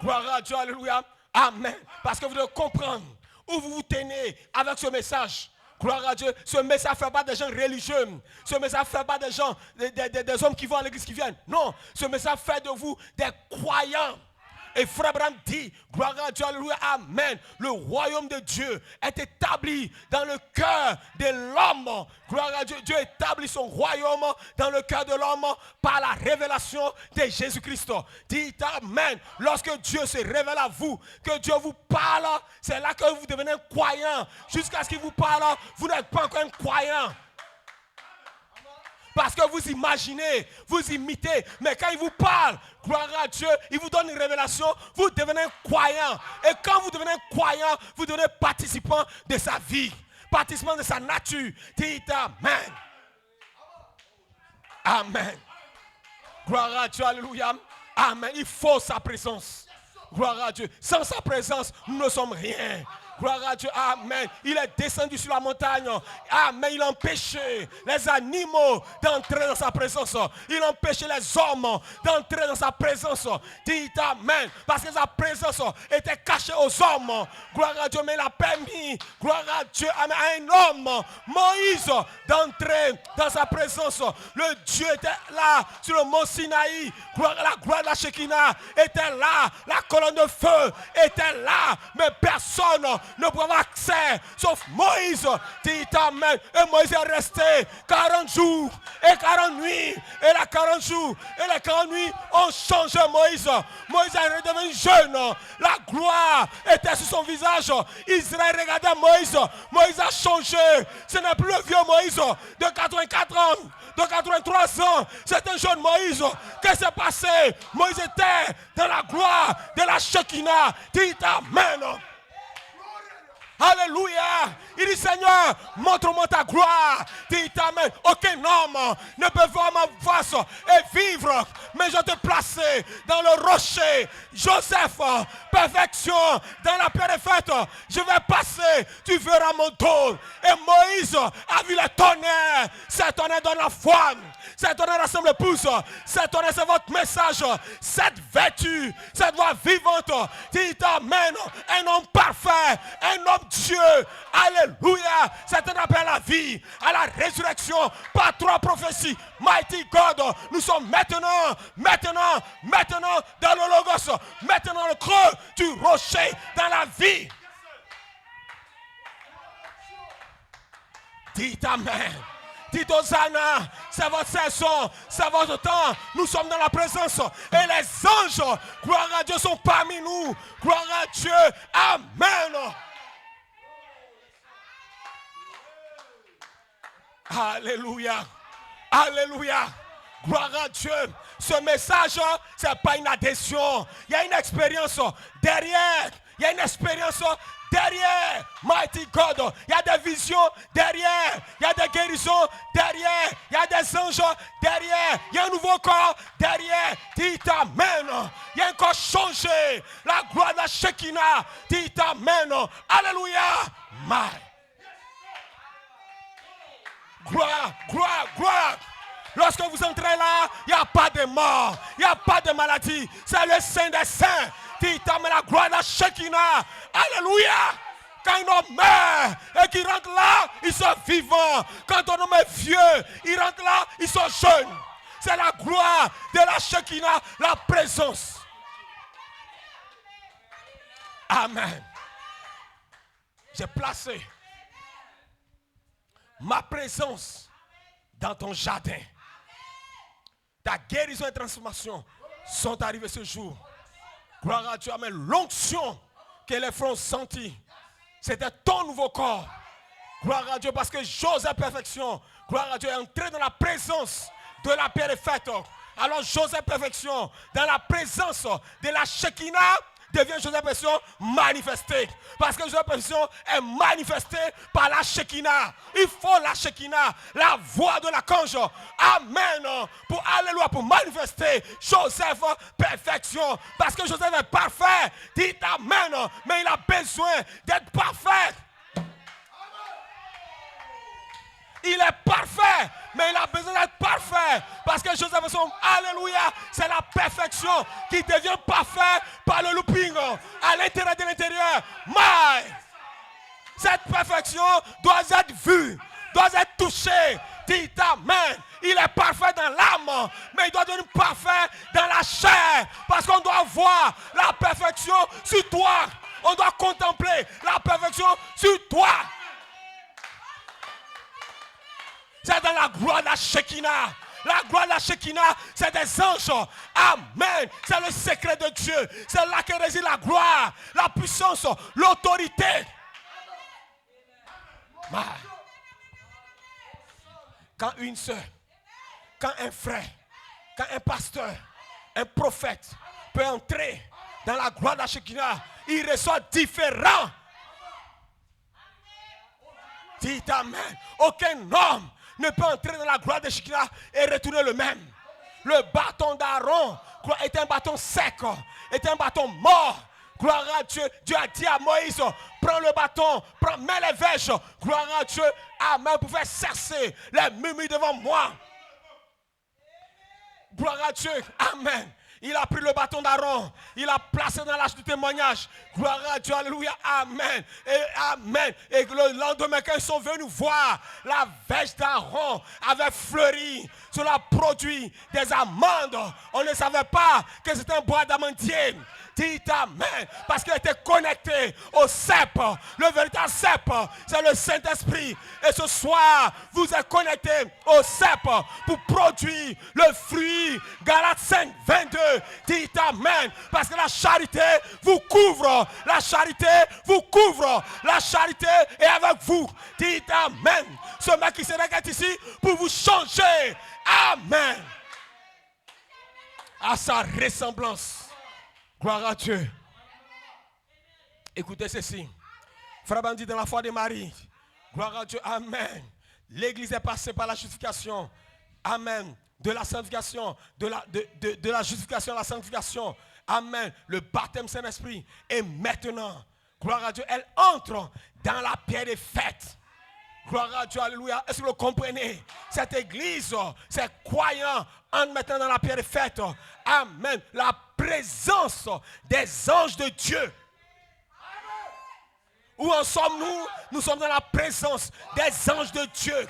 Gloire à Dieu. Alléluia. Amen. Parce que vous devez comprendre où vous vous tenez avec ce message. Gloire à Dieu. Ce message ne fait pas des gens religieux. Ce message ne fait pas des gens, des hommes qui vont à l'église qui viennent. Non, ce message fait de vous des croyants. Et Frère Abraham dit, gloire à Dieu, alléluia, amen. Le royaume de Dieu est établi dans le cœur de l'homme. Gloire à Dieu, Dieu établit son royaume dans le cœur de l'homme par la révélation de Jésus-Christ. Dites amen. Lorsque Dieu se révèle à vous, que Dieu vous parle, c'est là que vous devenez un croyant. Jusqu'à ce qu'il vous parle, vous n'êtes pas encore un croyant. Parce que vous imaginez, vous imitez, mais quand il vous parle, gloire à Dieu, il vous donne une révélation, vous devenez un croyant. Et quand vous devenez un croyant, vous devenez participant de sa vie, participant de sa nature. Dites amen. Amen. Gloire à Dieu, alléluia. Amen. Il faut sa présence. Gloire à Dieu. Sans sa présence, nous ne sommes rien. Gloire à Dieu, amen. Il est descendu sur la montagne. Amen. Il a empêché les animaux d'entrer dans sa présence. Il a empêché les hommes d'entrer dans sa présence. Dites amen. Parce que sa présence était cachée aux hommes. Gloire à Dieu, mais il a permis, gloire à Dieu, amen, à un homme, Moïse, d'entrer dans sa présence. Le Dieu était là sur le mont Sinaï. La gloire de la Shekinah était là. La colonne de feu était là. Mais personne ne pouvait avoir accès sauf Moïse. Dites amen. Et Moïse est resté 40 jours et 40 nuits. Et les 40 jours et les 40 nuits ont changé Moïse. Moïse est redevenu jeune. La gloire était sur son visage. Israël regardait Moïse. Moïse a changé. Ce n'est plus le vieux Moïse de 84 ans, de 83 ans. C'est un jeune Moïse. Qu'est-ce qui s'est passé? Moïse était dans la gloire de la Shekinah. Dites amen. Alléluia. Il dit, Seigneur, montre-moi ta gloire. Dites amen. Aucun homme ne peut voir ma face et vivre. Mais je te placer dans le rocher. Joseph, perfection dans la pierre faite. Je vais passer, tu verras mon dos. Et Moïse a vu le tonnerre. Ce tonnerre donne la foi. Ce tonnerre rassemble le pouce. Ce tonnerre, c'est votre message. Cette vertu, cette voix vivante. Dites amen. Un homme parfait. Un homme Dieu. Alléluia. C'est un appel à la vie, à la résurrection, par 3 prophéties. Mighty God, nous sommes maintenant dans le Logos, maintenant dans le creux du rocher, dans la vie. Dites amen. Dites Hosanna, c'est votre saison, c'est votre temps. Nous sommes dans la présence et les anges, gloire à Dieu, sont parmi nous. Gloire à Dieu. Amen. Alléluia. Alléluia. Gloire à Dieu. Ce message, ce n'est pas une adhésion. Il y a une expérience derrière. Il y a une expérience derrière. Mighty God. Il y a des visions derrière. Il y a des guérisons derrière. Il y a des anges derrière. Il y a un nouveau corps derrière. Dites amen. Il y a un corps changé. La gloire de la Shekinah. Dites amen. Alléluia. Gloire, gloire, gloire. Lorsque vous entrez là, il n'y a pas de mort, il n'y a pas de maladie. C'est le Saint des Saints. Dites amen, la gloire de la Shekinah. Alléluia. Quand un homme meurt et qu'il rentre là, ils sont vivants. Quand un homme est vieux, il rentre là, ils sont jeunes. C'est la gloire de la Shekinah, la présence. Amen. J'ai placé ma présence dans ton jardin. Ta guérison et transformation sont arrivées ce jour. Gloire à Dieu, amen. L'onction que les frères ont sentie, c'était ton nouveau corps. Gloire à Dieu, parce que Joseph perfection, gloire à Dieu, est entré dans la présence de la pierre faite. Alors Joseph perfection, dans la présence de la Shekinah, devient Joseph perfection manifesté. Parce que Joseph perfection est manifesté par la Shekinah. Il faut la Shekinah, la voix de l'archange. Amen. Pour alléluia, pour manifester Joseph perfection. Parce que Joseph est parfait. Dites amen. Mais il a besoin d'être parfait. Il est parfait, mais il a besoin d'être parfait. Parce que Joseph, alléluia, c'est la perfection qui devient parfait par le looping à l'intérieur de l'intérieur. Cette perfection doit être vue, doit être touchée. Dis amen. Il est parfait dans l'âme, mais il doit devenir parfait dans la chair. Parce qu'on doit voir la perfection sur toi. On doit contempler la perfection sur toi. C'est dans la gloire de la Shekinah. La gloire de la Shekinah, c'est des anges. Amen. C'est le secret de Dieu. C'est là que réside la gloire, la puissance, l'autorité. Quand une sœur, quand un frère, quand un pasteur, un prophète peut entrer dans la gloire de la Shekinah, il reçoit différent. Dites amen. Aucun homme ne peut entrer dans la gloire de Shekinah et retourner le même. Le bâton d'Aaron était un bâton sec, était un bâton mort. Gloire à Dieu. Dieu a dit à Moïse, prends le bâton, mets les verges. Gloire à Dieu. Amen. Pour faire cesser les murmures devant moi. Gloire à Dieu. Amen. Il a pris le bâton d'Aaron. Il a placé dans l'arche du témoignage. Gloire à Dieu. Alléluia. Amen. Et amen. Et le lendemain, quand ils sont venus voir, la verge d'Aaron avait fleuri. Cela produit des amandes. On ne savait pas que c'était un bois d'amandier. Dites amen. Parce qu'il était connecté au cep. Le véritable cep, c'est le Saint-Esprit. Et ce soir, vous êtes connecté au cep pour produire le fruit. Galates 5, 22. Dites amen. Parce que la charité vous couvre. La charité vous couvre. La charité est avec vous. Dites amen. Ce mec qui se regarde ici pour vous changer. Amen. À sa ressemblance. Gloire à Dieu. Écoutez ceci. Frère Bandit, dans la foi de Marie. Gloire à Dieu. Amen. L'église est passée par la justification. Amen. De la sanctification. De la justification à la sanctification. Amen. Le baptême Saint-Esprit. Et maintenant, gloire à Dieu, elle entre dans la pierre des fêtes. Gloire à Dieu, alléluia. Est-ce que vous comprenez? Cette église, ces croyants entrent maintenant dans la pierre des fêtes. Amen. La présence des anges de Dieu. Où en sommes-nous? Nous sommes dans la présence des anges de Dieu.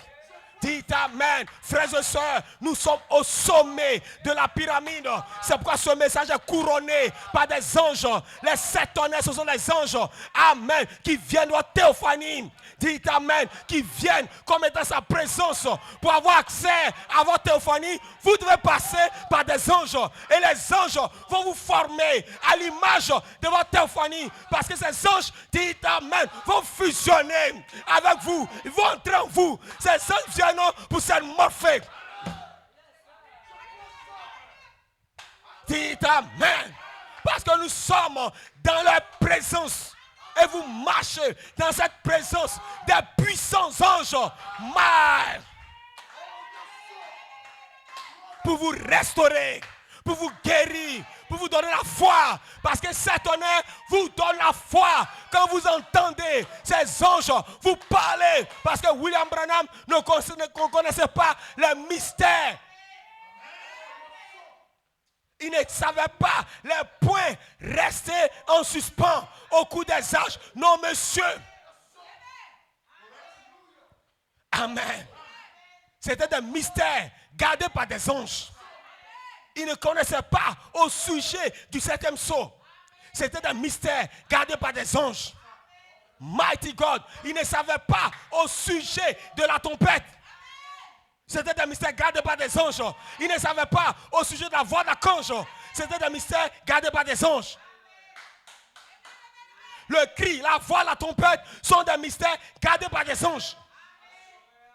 Dites amen. Frères et sœurs, nous sommes au sommet de la pyramide. C'est pourquoi ce message est couronné par des anges. Les 7 tonnerres, ce sont les anges. Amen. Qui viennent de votre théophanie. Dites amen. Qui viennent comme étant sa présence. Pour avoir accès à votre théophanie, vous devez passer par des anges. Et les anges vont vous former à l'image de votre théophanie. Parce que ces anges, dites amen, vont fusionner avec vous. Ils vont entrer en vous. Ces anges viennent pour cette morphée. Dites amen. Parce que nous sommes dans leur présence. Et vous marchez dans cette présence des puissants anges. Pour vous restaurer, pour vous guérir, pour vous donner la foi. Parce que cet honneur vous donne la foi. Quand vous entendez ces anges vous parler. Parce que William Branham ne connaissait pas les mystères. Il ne savait pas les points restés en suspens au cou des anges. Non, monsieur. Amen. C'était des mystères gardés par des anges. Il ne connaissait pas au sujet du 7e sceau. C'était des mystères gardés par des anges. Mighty God. Il ne savait pas au sujet de la trompette. C'était des mystères gardés par des anges. Il ne savait pas au sujet de la voix d'archange. C'était des mystères gardés par des anges. Le cri, la voix, la trompette sont des mystères gardés par des anges.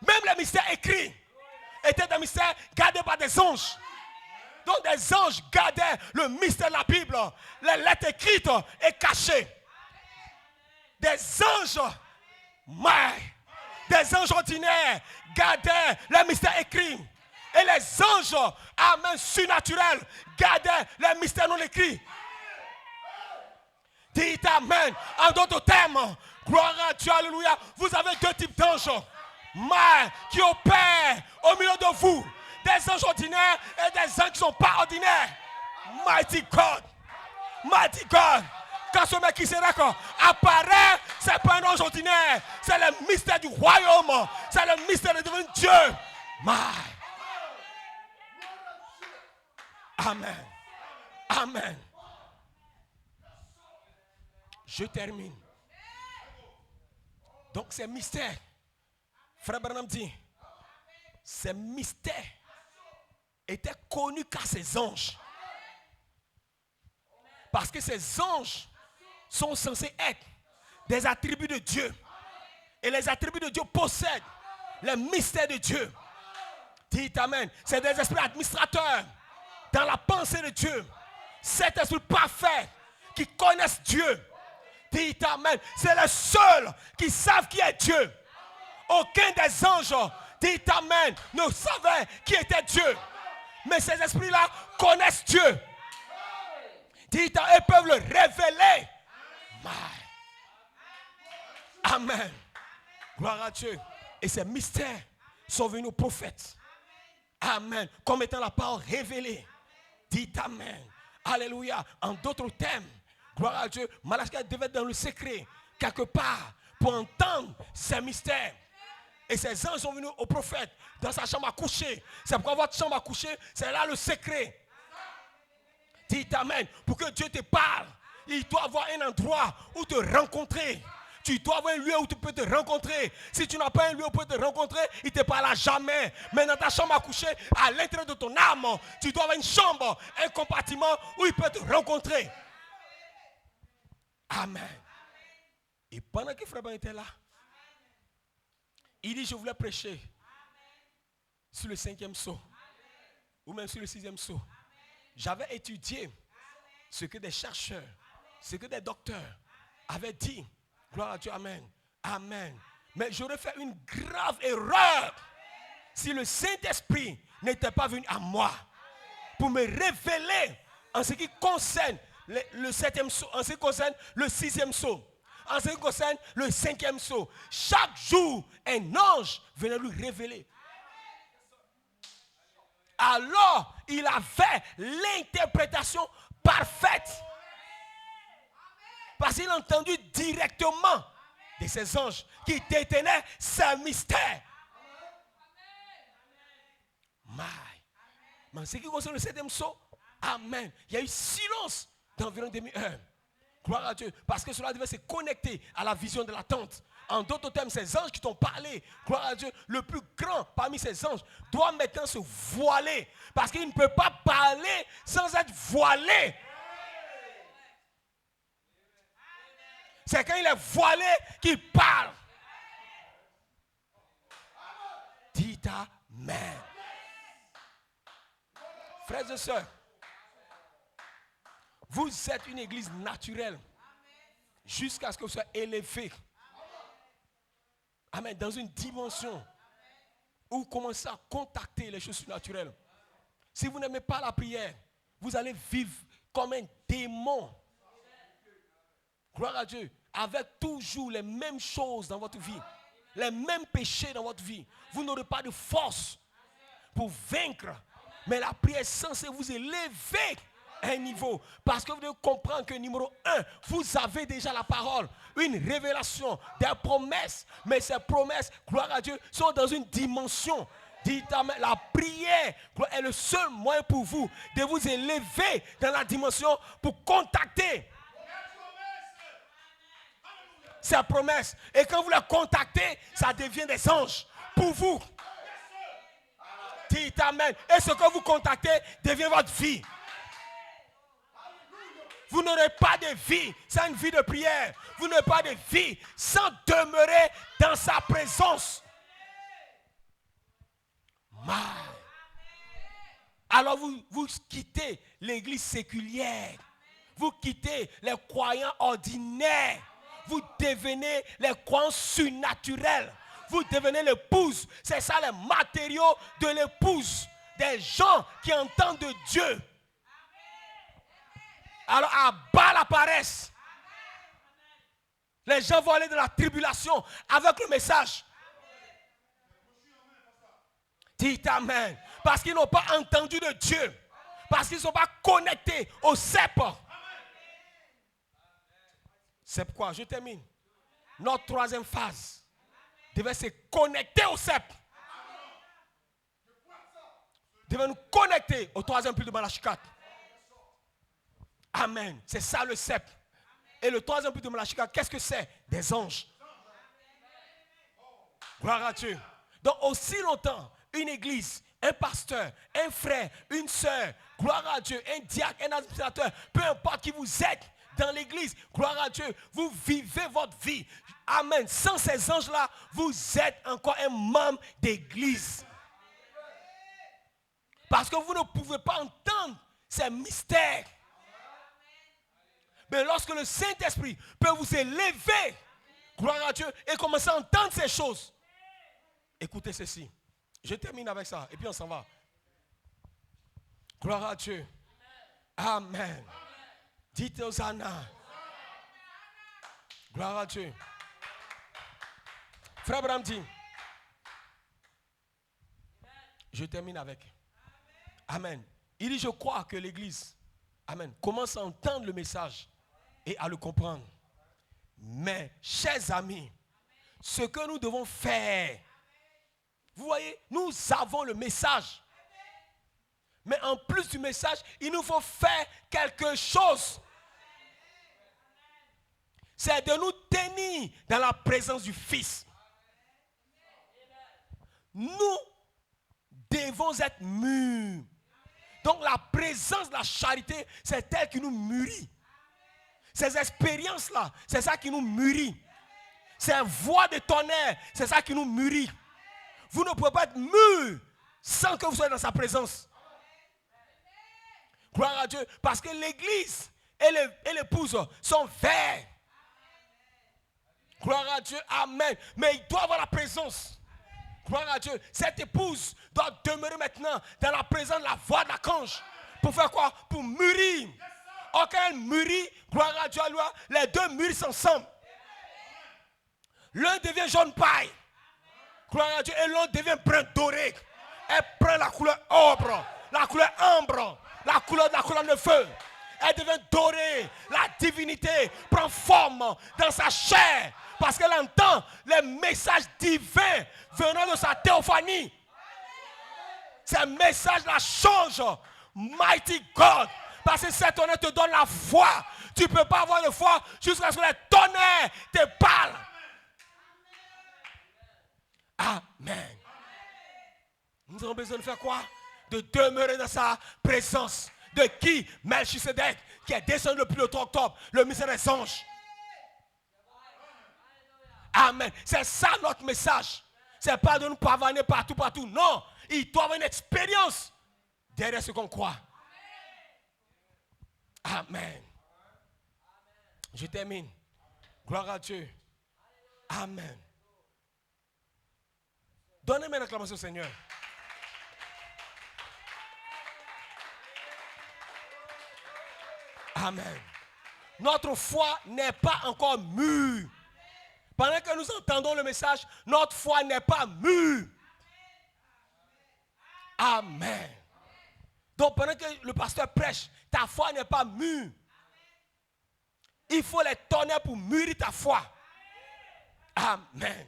Même les mystères écrits étaient des mystères gardés par des anges. Donc des anges gardaient le mystère de la Bible. Les lettres écrites et cachées. Des anges, des anges ordinaires gardaient les mystères écrits. Et les anges, amen, surnaturels, gardaient les mystères non écrits. Dites amen. En d'autres termes, gloire à Dieu, alléluia. Vous avez 2 types d'anges qui opèrent au milieu de vous. Des anges ordinaires et des anges qui ne sont pas ordinaires. Mighty God. Mighty God. Quand ce Melchisedec apparaît, ce n'est pas un ange ordinaire. C'est le mystère du royaume. C'est le mystère de devenir Dieu. Amen. Amen. Je termine. Donc ces mystères, Frère Branham dit, ces mystères étaient connus qu'à ces anges. Parce que ces anges sont censés être des attributs de Dieu. Et les attributs de Dieu possèdent les mystères de Dieu. Dites Amen. C'est des esprits administrateurs dans la pensée de Dieu. Cet esprit parfait qui connaissent Dieu. Dites Amen. C'est les seuls qui savent qui est Dieu. Aucun des anges, dites Amen, ne savait qui était Dieu. Mais ces esprits-là connaissent Dieu. Dites Amen, ils peuvent le révéler. Amen. Gloire à Dieu. Et ces mystères sont venus aux prophètes. Amen. Comme étant la parole révélée. Dites Amen. Alléluia. En d'autres termes, gloire à Dieu, Malachi devait être dans le secret, quelque part, pour entendre ces mystères. Et ces anges sont venus au prophète dans sa chambre à coucher. C'est pourquoi votre chambre à coucher, c'est là le secret. Dites Amen. Pour que Dieu te parle, il doit avoir un endroit où te rencontrer. Tu dois avoir un lieu où tu peux te rencontrer. Si tu n'as pas un lieu où tu peux te rencontrer, il ne te parlera jamais. Mais dans ta chambre à coucher, à l'intérieur de ton âme, tu dois avoir une chambre, un compartiment où il peut te rencontrer. Amen. Et pendant que Frère Ben était là, il dit, je voulais prêcher sur le 5e sceau, ou même sur le 6e sceau. J'avais étudié ce que des chercheurs, ce que des docteurs avaient dit. Gloire à Dieu, amen. Amen. Mais j'aurais fait une grave erreur si le Saint-Esprit n'était pas venu à moi pour me révéler en ce qui concerne le 7e sceau, en ce qui concerne le 6e sceau, en ce qui concerne le 5e sceau. Chaque jour, un ange venait lui révéler. Alors, il avait l'interprétation parfaite. Parce qu'il a entendu directement de ces anges qui détenaient ces mystères. Mais en ce qui concerne le 7e sceau, amen. Il y a eu silence d'environ demi-heure. Gloire à Dieu. Parce que cela devait se connecter à la vision de la tente. En d'autres termes, ces anges qui t'ont parlé, gloire à Dieu, le plus grand parmi ces anges doit maintenant se voiler. Parce qu'il ne peut pas parler sans être voilé. C'est quand il est voilé qu'il parle. Dites Amen. Frères et sœurs, vous êtes une église naturelle jusqu'à ce que vous soyez élevés. Amen. Dans une dimension où vous commencez à contacter les choses surnaturelles. Si vous n'aimez pas la prière, vous allez vivre comme un démon. Gloire à Dieu. Avec toujours les mêmes choses dans votre vie. Les mêmes péchés dans votre vie. Vous n'aurez pas de force pour vaincre. Mais la prière est censée vous élever à un niveau. Parce que vous devez comprendre que numéro 1, vous avez déjà la parole. Une révélation, des promesses. Mais ces promesses, gloire à Dieu, sont dans une dimension. Dites Amen. La prière est le seul moyen pour vous de vous élever dans la dimension pour contacter ces promesses. Et quand vous les contactez, ça devient des anges pour vous. Dites Amen. Et ce que vous contactez devient votre vie. Vous n'aurez pas de vie sans une vie de prière. Vous n'aurez pas de vie sans demeurer dans sa présence. Alors vous quittez l'église séculière. Vous quittez les croyants ordinaires. Vous devenez les croyants surnaturels. Vous devenez l'épouse. C'est ça les matériaux de l'épouse. Des gens qui entendent de Dieu. Alors à bas la paresse. Les gens vont aller dans la tribulation avec le message. Dites Amen. Parce qu'ils n'ont pas entendu de Dieu. Parce qu'ils ne sont pas connectés au cep. C'est pourquoi, je termine. Notre troisième phase devait se connecter au cep. Devait nous connecter au troisième puits de Malachie 4. Amen. C'est ça le cep. Et le troisième puits de Malachie 4, qu'est-ce que c'est? Des anges. Gloire à Dieu. Donc aussi longtemps, une église, un pasteur, un frère, une soeur, gloire à Dieu, un diacre, un administrateur, peu importe qui vous êtes dans l'église, gloire à Dieu, vous vivez votre vie. Amen. Sans ces anges-là, vous êtes encore un membre d'église. Parce que vous ne pouvez pas entendre ces mystères. Mais lorsque le Saint-Esprit peut vous élever, gloire à Dieu, et commencer à entendre ces choses, écoutez ceci. Je termine avec ça, et puis on s'en va. Gloire à Dieu. Amen. Dites Hosanna. Gloire à Dieu. Frère Abraham dit, je termine avec. Amen. Il dit, je crois que l'église, amen, commence à entendre le message et à le comprendre. Mais, chers amis, ce que nous devons faire, vous voyez, nous avons le message. Mais en plus du message, il nous faut faire quelque chose. C'est de nous tenir dans la présence du Fils. Nous devons être mûrs. Donc la présence de la charité, c'est elle qui nous mûrit. Ces expériences-là, c'est ça qui nous mûrit. Ces voix de tonnerre, c'est ça qui nous mûrit. Vous ne pouvez pas être mûrs sans que vous soyez dans sa présence. Gloire à Dieu. Parce que l'église et l'épouse sont verts. Gloire à Dieu. Amen. Mais il doit avoir la présence. Gloire à Dieu. Cette épouse doit demeurer maintenant dans la présence de la voix de l'archange. Pour faire quoi? Pour mûrir. Or, quand elle mûrit, gloire à Dieu, les deux mûrissent ensemble. L'un devient jaune paille. Gloire à Dieu. Et l'autre devient brun doré. Elle prend la couleur ombre, la couleur ambre, la couleur de la colonne de feu. Elle devient dorée. La divinité prend forme dans sa chair. Parce qu'elle entend les messages divins venant de sa théophanie. Ces messages la changent. Mighty God. Parce que cet tonnerre te donne la foi. Tu ne peux pas avoir de foi jusqu'à ce que les tonnerres te parlent. Amen. Nous avons besoin de faire quoi? De demeurer dans sa présence. De qui? Melchisedec, qui est descendu depuis le 3 octobre, le mystère des anges. Amen. C'est ça notre message. Ce n'est pas de nous pavaner partout. Non. Il doit avoir une expérience derrière ce qu'on croit. Amen. Je termine. Gloire à Dieu. Amen. Donnez-moi une acclamation au Seigneur. Amen. Notre foi n'est pas encore mûre. Pendant que nous entendons le message, notre foi n'est pas mûre. Amen. Donc pendant que le pasteur prêche, ta foi n'est pas mûre. Il faut les tonnerres pour mûrir ta foi. Amen.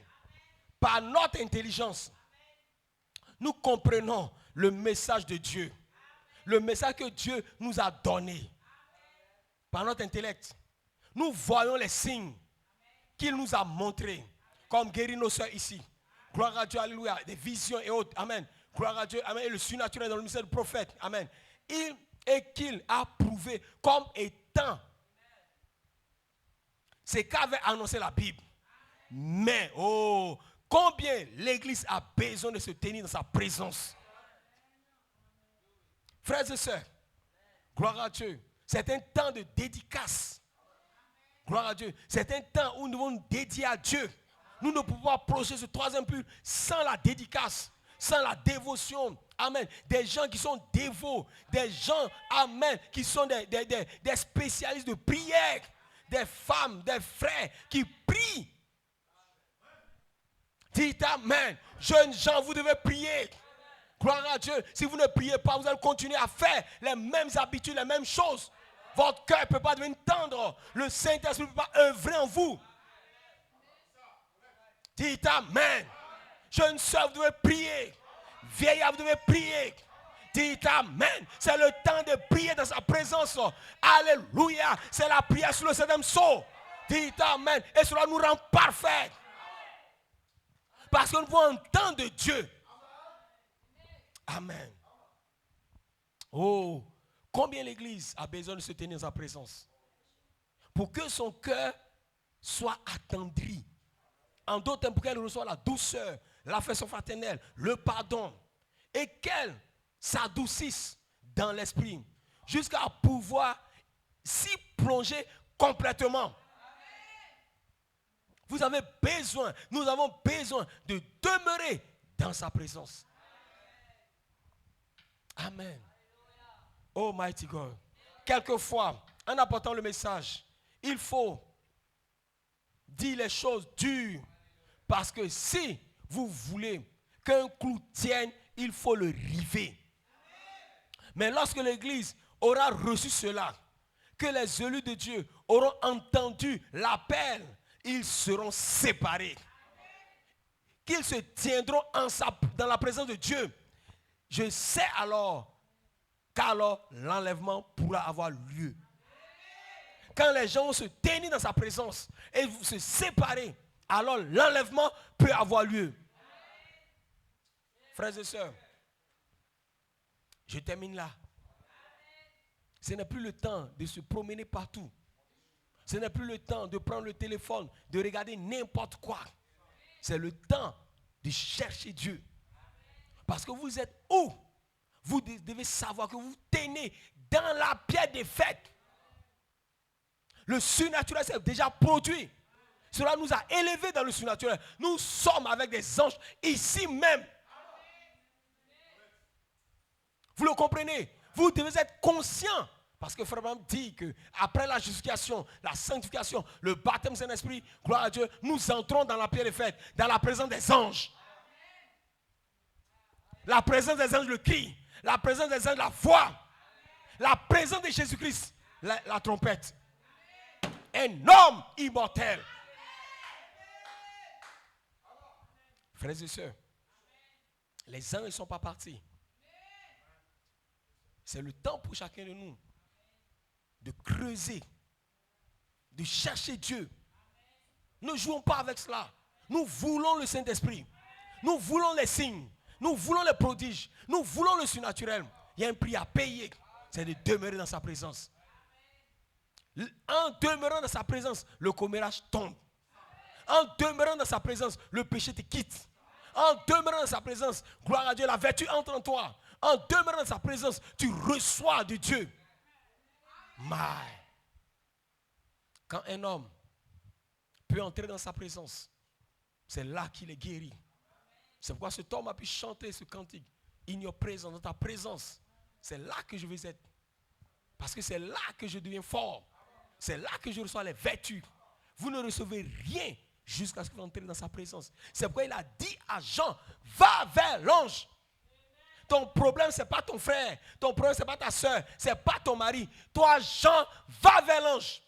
Par notre intelligence, nous comprenons le message de Dieu. Le message que Dieu nous a donné. Par notre intellect, nous voyons les signes qu'il nous a montrés. Comme guérir nos soeurs ici. Gloire à Dieu, alléluia. Des visions et autres. Amen. Gloire à Dieu. Amen. Et le surnaturel dans le mystère du prophète. Amen. Et qu'il a prouvé comme étant ce qu'avait annoncé la Bible. Mais, combien l'église a besoin de se tenir dans sa présence. Frères et sœurs, gloire à Dieu. C'est un temps de dédicace. Gloire à Dieu. C'est un temps où nous devons nous dédier à Dieu. Nous ne pouvons pas approcher ce troisième puits sans la dédicace, sans la dévotion. Amen. Des gens qui sont dévots. Des gens, amen, qui sont des spécialistes de prière. Des femmes, des frères qui prient. Dites amen. Jeunes gens, vous devez prier. Gloire à Dieu. Si vous ne priez pas, vous allez continuer à faire les mêmes habitudes, les mêmes choses. Votre cœur ne peut pas devenir tendre. Le Saint-Esprit ne peut pas œuvrer en vous. Dites Amen. Jeune sœur, vous devez prier. Vieillard, vous devez prier. Dites Amen. C'est le temps de prier dans sa présence. Alléluia. C'est la prière sur le septième sceau. Dites Amen. Et cela nous rend parfaits. Parce que nous pouvons entendre Dieu. Amen. Oh, combien l'Église a besoin de se tenir dans sa présence pour que son cœur soit attendri. En d'autres termes, pour qu'elle reçoive la douceur, l'affection fraternelle, le pardon, et qu'elle s'adoucisse dans l'esprit jusqu'à pouvoir s'y plonger complètement. Vous avez besoin, nous avons besoin de demeurer dans sa présence. Amen. Oh mighty God. Quelquefois, en apportant le message, il faut dire les choses dures. Parce que si vous voulez qu'un clou tienne, il faut le river. Mais lorsque l'Église aura reçu cela, que les élus de Dieu auront entendu l'appel, ils seront séparés. Qu'ils se tiendront dans la présence de Dieu. Je sais alors qu'alors l'enlèvement pourra avoir lieu. Quand les gens vont se tenir dans sa présence et se séparer, alors l'enlèvement peut avoir lieu. Frères et sœurs, je termine là. Ce n'est plus le temps de se promener partout. Ce n'est plus le temps de prendre le téléphone, de regarder n'importe quoi. C'est le temps de chercher Dieu. Parce que vous êtes où? Vous devez savoir que vous tenez dans la pierre des fêtes. Le surnaturel s'est déjà produit. Cela nous a élevés dans le surnaturel. Nous sommes avec des anges ici même. Vous le comprenez? Vous devez être conscient. Parce que Frère Branham dit qu'après la justification, la sanctification, le baptême Saint-Esprit, gloire à Dieu, nous entrons dans la pierre des fêtes, dans la présence des anges. La présence des anges, le cri. La présence des anges, la voix. La présence de Jésus-Christ, la trompette. Un homme immortel. Frères et sœurs, les anges ne sont pas partis. C'est le temps pour chacun de nous de creuser, de chercher Dieu. Ne jouons pas avec cela. Nous voulons le Saint-Esprit. Nous voulons les signes. Nous voulons les prodiges. Nous voulons le surnaturel. Il y a un prix à payer. C'est de demeurer dans sa présence. En demeurant dans sa présence, le commérage tombe. En demeurant dans sa présence, le péché te quitte. En demeurant dans sa présence, gloire à Dieu, la vertu entre en toi. En demeurant dans sa présence, tu reçois de Dieu. Quand un homme peut entrer dans sa présence, c'est là qu'il est guéri. C'est pourquoi cet homme a pu chanter ce cantique. In your presence, dans ta présence, c'est là que je vais être. Parce que c'est là que je deviens fort. C'est là que je reçois les vertus. Vous ne recevez rien jusqu'à ce que vous entrez dans sa présence. C'est pourquoi il a dit à Jean, va vers l'ange. Ton problème, ce n'est pas ton frère. Ton problème, ce n'est pas ta soeur. Ce n'est pas ton mari. Toi, Jean, va vers l'ange.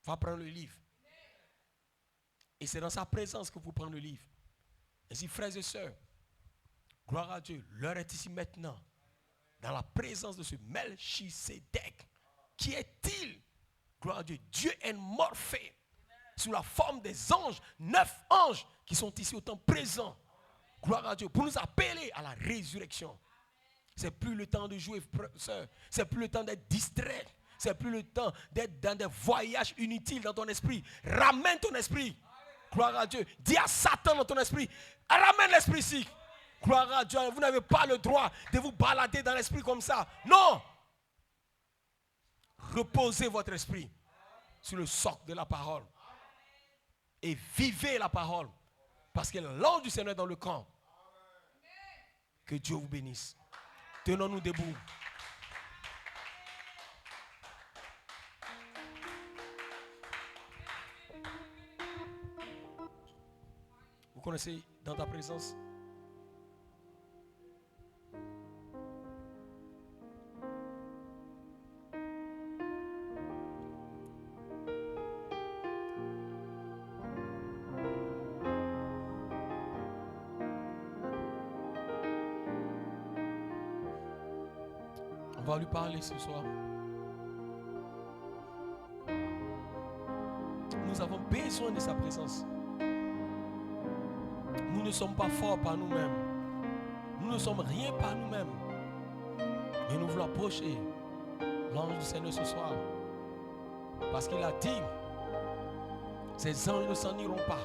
Va prendre le livre. Et c'est dans sa présence que vous prenez le livre. Ainsi, frères et sœurs, gloire à Dieu, l'heure est ici maintenant. Dans la présence de ce Melchisédek. Qui est-il? Gloire à Dieu. Dieu est morphé sous la forme des anges. 9 anges qui sont ici au temps présent. Gloire à Dieu. Pour nous appeler à la résurrection. C'est plus le temps de jouer, sœur. C'est plus le temps d'être distrait. C'est plus le temps d'être dans des voyages inutiles dans ton esprit. Ramène ton esprit. Gloire à Dieu. Dis à Satan dans ton esprit. Ramène l'esprit ici. Gloire à Dieu. Vous n'avez pas le droit de vous balader dans l'esprit comme ça. Non. Reposez votre esprit sur le socle de la parole. Et vivez la parole. Parce que l'ange du Seigneur est dans le camp. Que Dieu vous bénisse. Tenons-nous debout. Vous connaissez dans ta présence? va lui parler ce soir. Nous avons besoin de sa présence. Nous ne sommes pas forts par nous-mêmes. Nous ne sommes rien par nous-mêmes. Mais nous voulons approcher l'ange du Seigneur ce soir. Parce qu'il a dit, ces anges ne s'en iront pas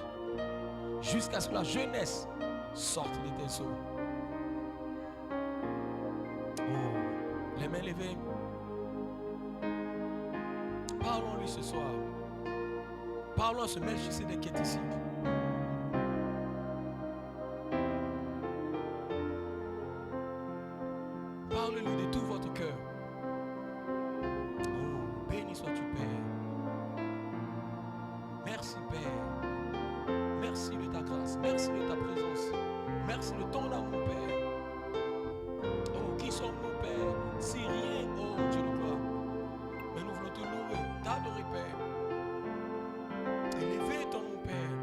jusqu'à ce que la jeunesse sorte de tes eaux. Oh, les mains levées. Parlons-lui ce soir. Parlons à ce Melchisédek qui est ici. Parlez-lui de tout votre cœur. Oh, béni sois-tu, Père. Merci, Père. Merci de ta grâce. Merci de ta présence. Merci de ton amour, Père. Oh, qui sommes-nous, Père? Si rien, oh Dieu de gloire. Mais nous voulons te louer, t'adorer, Père. Élever ton nom, Père.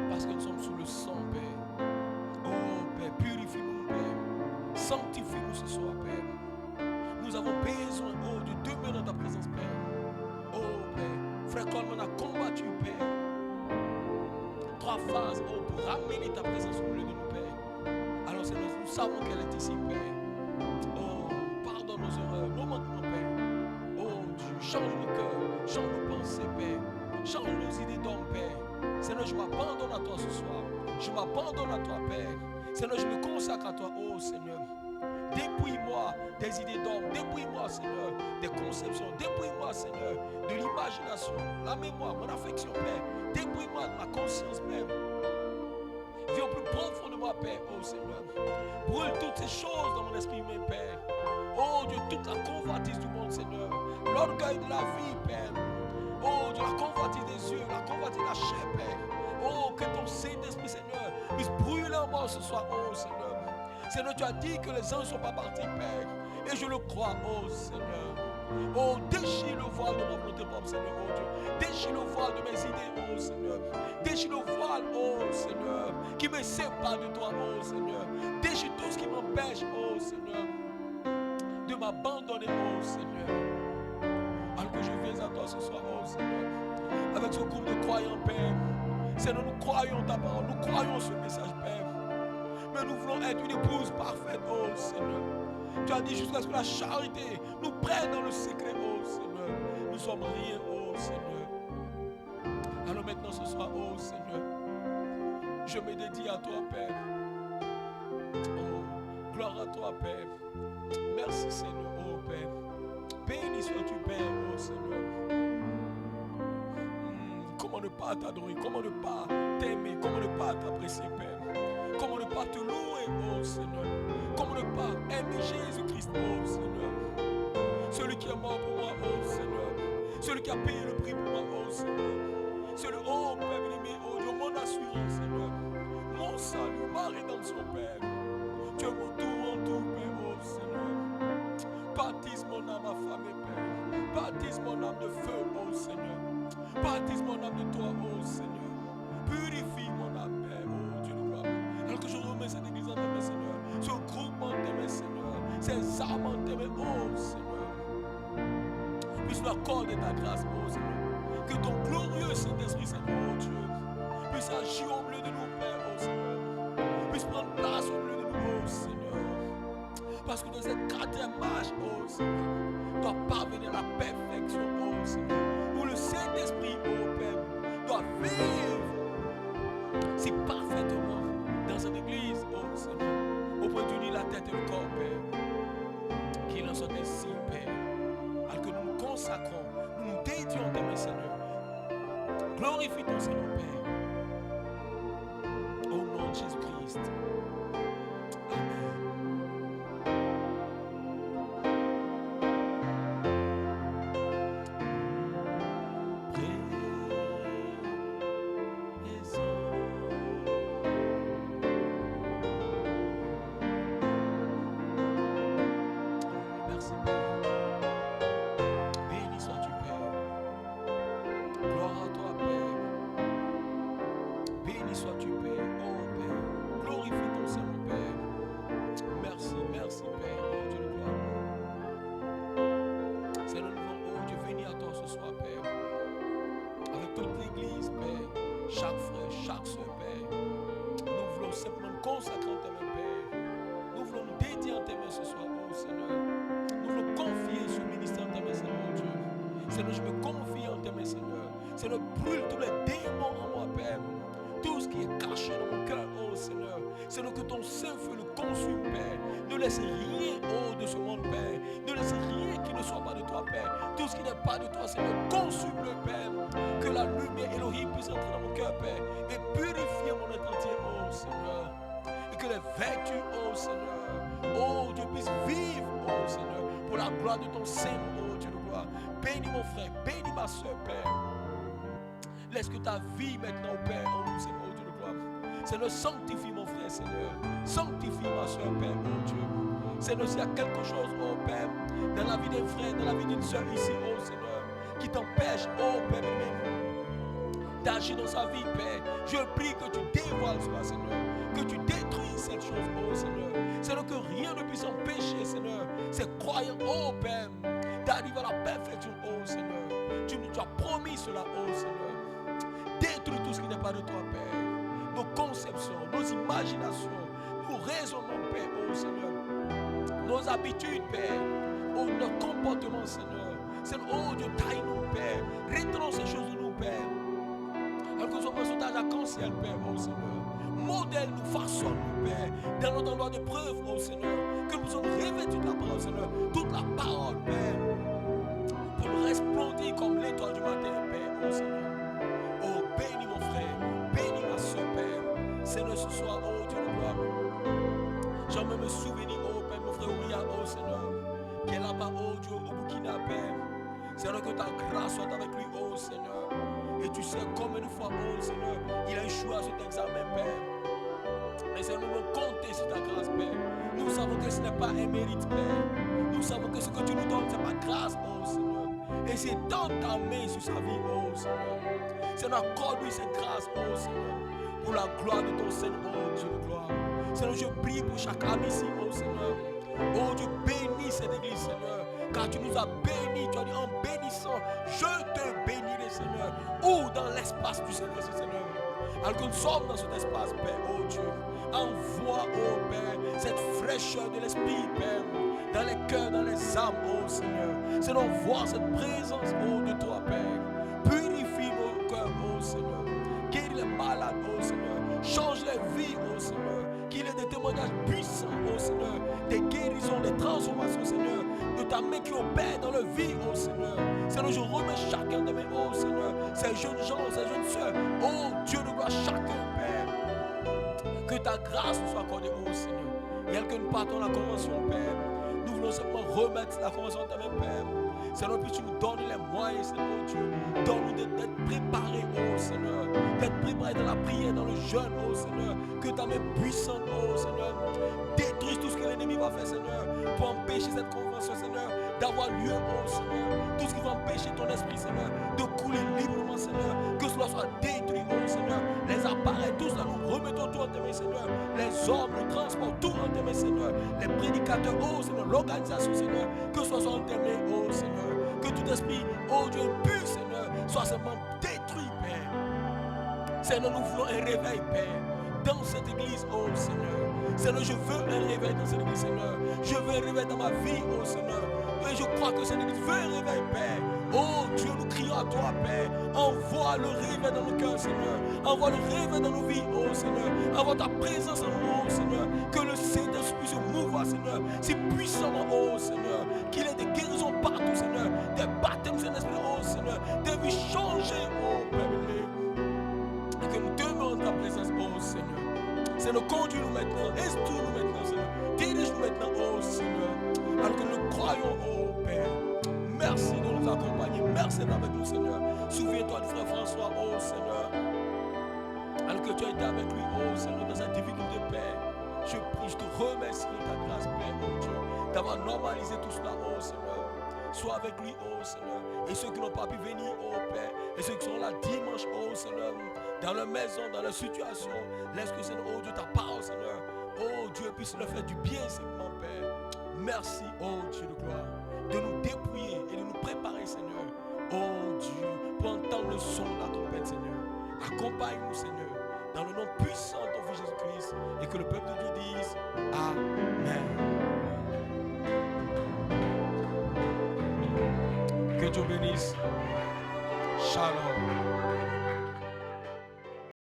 Parce que nous sommes sous le sang, Père. Oh, Père, purifie-nous, Père. Sanctifie-nous ce soir, Père. Nous avons besoin, oh, de demeurer dans ta présence, Père. Oh, Père. Frère Coleman a combattu, Père. 3 phases, oh, pour ramener ta présence au milieu de nous, Père. Alors, Seigneur, nous savons qu'elle est ici, Père. Oh, pardonne nos erreurs, nos manquements, Père. Oh, Dieu, change nos cœurs, change nos pensées, Père. Change nos idées d'homme, Père. Seigneur, je m'abandonne à toi ce soir. Je m'abandonne à toi, Père. Seigneur, je me consacre à toi, oh Seigneur. Dépouille-moi des idées d'homme. Dépouille-moi, Seigneur, des conceptions. Dépouille-moi, Seigneur, de l'imagination, la mémoire, mon affection, Père. Dépouille-moi de ma conscience, Père. Viens au plus profond de moi, Père, oh Seigneur. Brûle toutes ces choses dans mon esprit humain, Père. Oh Dieu, toute la convoitise du monde, Seigneur. L'orgueil de la vie, Père. Oh Dieu, la convoitise des yeux, la convoitise de la chair, Père. Oh, que ton Saint-Esprit, Seigneur, puisse brûler en moi ce soir, oh Seigneur. Seigneur, tu as dit que les anges ne sont pas partis, Père. Et je le crois, oh Seigneur. Oh, déchire le voile de ma volonté propre, Seigneur, oh Dieu. Déchire le voile de mes idées, oh Seigneur. Déchire le voile, oh Seigneur, qui me sépare de toi, oh Seigneur. Déchire tout ce qui m'empêche, oh Seigneur, de m'abandonner, oh Seigneur. Alors que je viens à toi ce soir, oh Seigneur, avec ce groupe de croyants, Père. Seigneur, nous croyons ta parole, nous croyons ce message, Père. Mais nous voulons être une épouse parfaite, oh Seigneur. Tu as dit jusqu'à ce que la charité nous prenne dans le secret, oh Seigneur. Nous sommes rien, oh Seigneur. Alors maintenant ce soir, oh Seigneur, je me dédie à toi, Père. Oh, gloire à toi, Père. Merci, Seigneur, oh Père. Béni sois-tu, Père, oh Seigneur. Comment ne pas t'adorer, comment ne pas t'aimer, comment ne pas t'apprécier, Père. Comment ne pas te louer, oh Seigneur. Comment ne pas aimer Jésus-Christ, oh Seigneur. Celui qui est mort pour moi, oh Seigneur. Celui qui a payé le prix pour moi, oh Seigneur. Celui, oh Père bien-aimé, oh Dieu, mon assurance, Seigneur. Mon salut, ma rédemption, Père. Tu es mon tout en tout, Père, oh Seigneur. Baptise mon âme affamée, Père. Baptise mon âme de feu, oh Seigneur. Baptise mon âme de toi, oh Seigneur. Purifie mon âme, Père, oh Dieu de gloire. Alors que je remets cette église en tes mains, Seigneur. Ce groupe en tes mains, Seigneur. Ces âmes en tes mains, oh Seigneur. Puisse nous accorder ta grâce, oh Seigneur. Que ton glorieux Saint-Esprit, Seigneur, oh Dieu, puisse agir au milieu de nous, Père, oh Seigneur. Puisse prendre place au milieu de nous, oh Seigneur. Parce que dans cette 4e marche, oh Seigneur, doit parvenir à la perfection, oh Seigneur. Où le Saint-Esprit, oh Père, doit vivre si parfaitement dans cette église, oh Seigneur, au point d'unir la tête et le corps, Père. Qu'il en soit ainsi, Père. Alors que nous nous consacrons, nous nous dédions à tes mains, Seigneur. Glorifie ton Seigneur, Père. Au nom de Jésus-Christ. Amen. Sois-tu, Père, oh Père, glorifie ton chaque frère, chaque soeur, Père. Nous voulons simplement nous consacrer en tes mains, Père. Nous voulons nous dédier en tes mains ce soir, oh Seigneur. Nous voulons confier ce ministère en tes mains, Seigneur, mon Dieu. Seigneur, je me confie en tes mains, Seigneur. Seigneur, brûle tous les démons en moi, Père. Tout ce qui est caché dans mon cœur, oh Seigneur. Seigneur, que ton Saint-Feu le consume, Père. Ne laisse rien, oh, de ce monde, Père. Ne laisse rien qui ne soit pas de toi, Père. Tout ce qui n'est pas de toi, Seigneur, consume-le, Père. Que la lumière Elohim puisse entrer dans mon cœur, Père. Et purifier mon être entier, oh Seigneur. Et que les vertus, oh Seigneur, oh Dieu, puissent vivre, oh Seigneur, pour la gloire de ton Seigneur, oh Dieu de gloire. Bénis mon frère, bénis ma soeur, Père. Laisse que ta vie maintenant, oh Père, en nous, Seigneur, oh Dieu de gloire. Seigneur, sanctifie mon frère, Seigneur. Sanctifie ma soeur, Père, oh Dieu. Seigneur, s'il y a quelque chose, oh Père, dans la vie d'un frère, dans la vie d'une soeur ici, oh Seigneur, qui t'empêche, oh Père, d'agir dans sa vie, Père, je prie que tu dévoiles cela, Seigneur. Que tu détruises cette chose, oh Seigneur. Seigneur, que rien ne puisse empêcher, Seigneur, ces croyants, oh Père, d'arriver à la perfection, oh Seigneur. Tu as promis cela, oh Seigneur. Détruis tout ce qui n'est pas de toi, Père. Nos conceptions, nos imaginations, nos raisonnements, Père, oh Seigneur. Nos habitudes, Père. Oh, notre comportement, Seigneur. Seigneur, oh Dieu, taille-nous, Père. Rétends ces choses de nous, Père. Alors que nous sommes en sondage à cancel, Père, oh Seigneur. Modèle-nous, façonne-nous, Père. Dans notre endroit de preuve, oh Seigneur. Que nous sommes revêtus de la parole, Seigneur. Toute la parole, Père. Pour nous resplendir comme l'étoile du matin, Père, oh Seigneur. Oh, bénis mon frère, bénis ma soeur, Père. Seigneur, ce soir, oh Dieu de gloire. J'aimerais me souvenir, oh Père, mon frère Ouria, oh Seigneur, qui est là-bas, oh Dieu, au Burkina, Père. Seigneur, que ta grâce soit avec lui, oh Seigneur. Et tu sais combien de fois, oh Seigneur, il a échoué à cet examen, Père. Mais Seigneur, nous voulons compter sur ta grâce, Père. Nous savons que ce n'est pas un mérite, Père. Nous savons que ce que tu nous donnes, c'est pas grâce, oh Seigneur. Et c'est dans ta main sur sa vie, oh Seigneur. Seigneur, accorde-lui cette grâce, oh Seigneur. Pour la gloire de ton Seigneur, oh Dieu de gloire. Seigneur, je prie pour chaque ami ici, oh Seigneur. Oh Dieu, bénis cette église, Seigneur. Car tu nous as bénis, tu as dit en bénissant, je te bénirai, Seigneur. Ou dans l'espace du Seigneur, Seigneur. Alors que nous sommes dans cet espace, Père, oh Dieu. Envoie, oh Père, cette fraîcheur de l'esprit, Père, dans les cœurs, dans les âmes, oh Seigneur. Seigneur, envoie cette présence, oh, de toi, Père. Purifie nos cœurs, oh Seigneur. Guéris les malades, oh Seigneur. Change les vies, oh Seigneur. Qu'il y ait des témoignages puissants, oh Seigneur. Des guérisons, des transformations, Seigneur. De ta main qui opère dans leur vie, oh Seigneur. Seigneur, je remets chacun de mes, oh Seigneur. Ces jeunes gens, ces jeunes soeurs, oh Dieu de gloire, chacun, Père. Que ta grâce nous soit accordée, oh Seigneur. Et que nous partons la convention, Père. Nous voulons simplement remettre la convention de ta main, Père. Seigneur, puis tu nous donnes les moyens, Seigneur, Dieu. Donne-nous d'être préparés, oh Seigneur. D'être préparés dans la prière, dans le jeûne, oh Seigneur. Que ta main puissante, oh Seigneur, détruise tout ce que l'ennemi va faire, Seigneur, pour empêcher cette convention, Seigneur, d'avoir lieu, oh Seigneur. Tout ce qui va empêcher ton esprit, Seigneur, de couler librement, Seigneur. Que cela soit détruit, oh Seigneur. Les appareils, tout cela, nous remettons tout en tes mains, Seigneur. Les hommes, le transport, tout en tes mains, Seigneur. Les prédicateurs, oh Seigneur, l'organisation, Seigneur. Que cela soit en tes mains, oh Seigneur. Que tout esprit, oh Dieu, impur, Seigneur, soit seulement détruit, Père. Seigneur, nous voulons un réveil, Père, dans cette église, oh Seigneur. Seigneur, je veux un réveil dans cette église, Seigneur. Je veux un réveil dans ma vie, oh Seigneur. Et je crois que cette église veut un réveil, Père. Oh Dieu, nous crions à toi, Père. Envoie le réveil dans nos cœurs, Seigneur. Envoie le réveil dans nos vies, oh Seigneur. Envoie ta présence en nous, oh Seigneur. Que le Saint-Esprit puisse se mouvoir, Seigneur. Si puissamment, oh Seigneur. Qu'il y ait des guérisons partout, Seigneur. Des baptêmes, Saint-Esprit, oh Seigneur. Des vies changées, oh Père. Et que nous demeurons ta présence, oh Seigneur. Seigneur, conduis-nous maintenant. Instruis-nous maintenant, Seigneur. Dirige-nous maintenant, oh Seigneur. Alors que nous croyons, oh Père. Merci de nous accompagner. Merci d'être avec nous, Seigneur. Souviens-toi du frère François, oh Seigneur. Alors que tu as été avec lui, oh Seigneur, dans sa difficulté, Père. Je prie, je te remercie de ta grâce, Père, oh Dieu, d'avoir normalisé tout cela, oh Seigneur. Sois avec lui, oh Seigneur. Et ceux qui n'ont pas pu venir, oh Père. Et ceux qui sont là dimanche, oh Seigneur. Dans leur maison, dans leur situation. Laisse que, Seigneur, oh Dieu, ta parole, Seigneur. Oh Dieu, puisse leur faire du bien, simplement, Père. Merci, oh Dieu de gloire, de nous dépouiller et de nous préparer, Seigneur. Oh Dieu, pour entendre le son de la trompette, Seigneur. Accompagne-nous, Seigneur, dans le nom puissant de ton Fils Jésus-Christ, et que le peuple de Dieu dise Amen. Que Dieu bénisse. Shalom.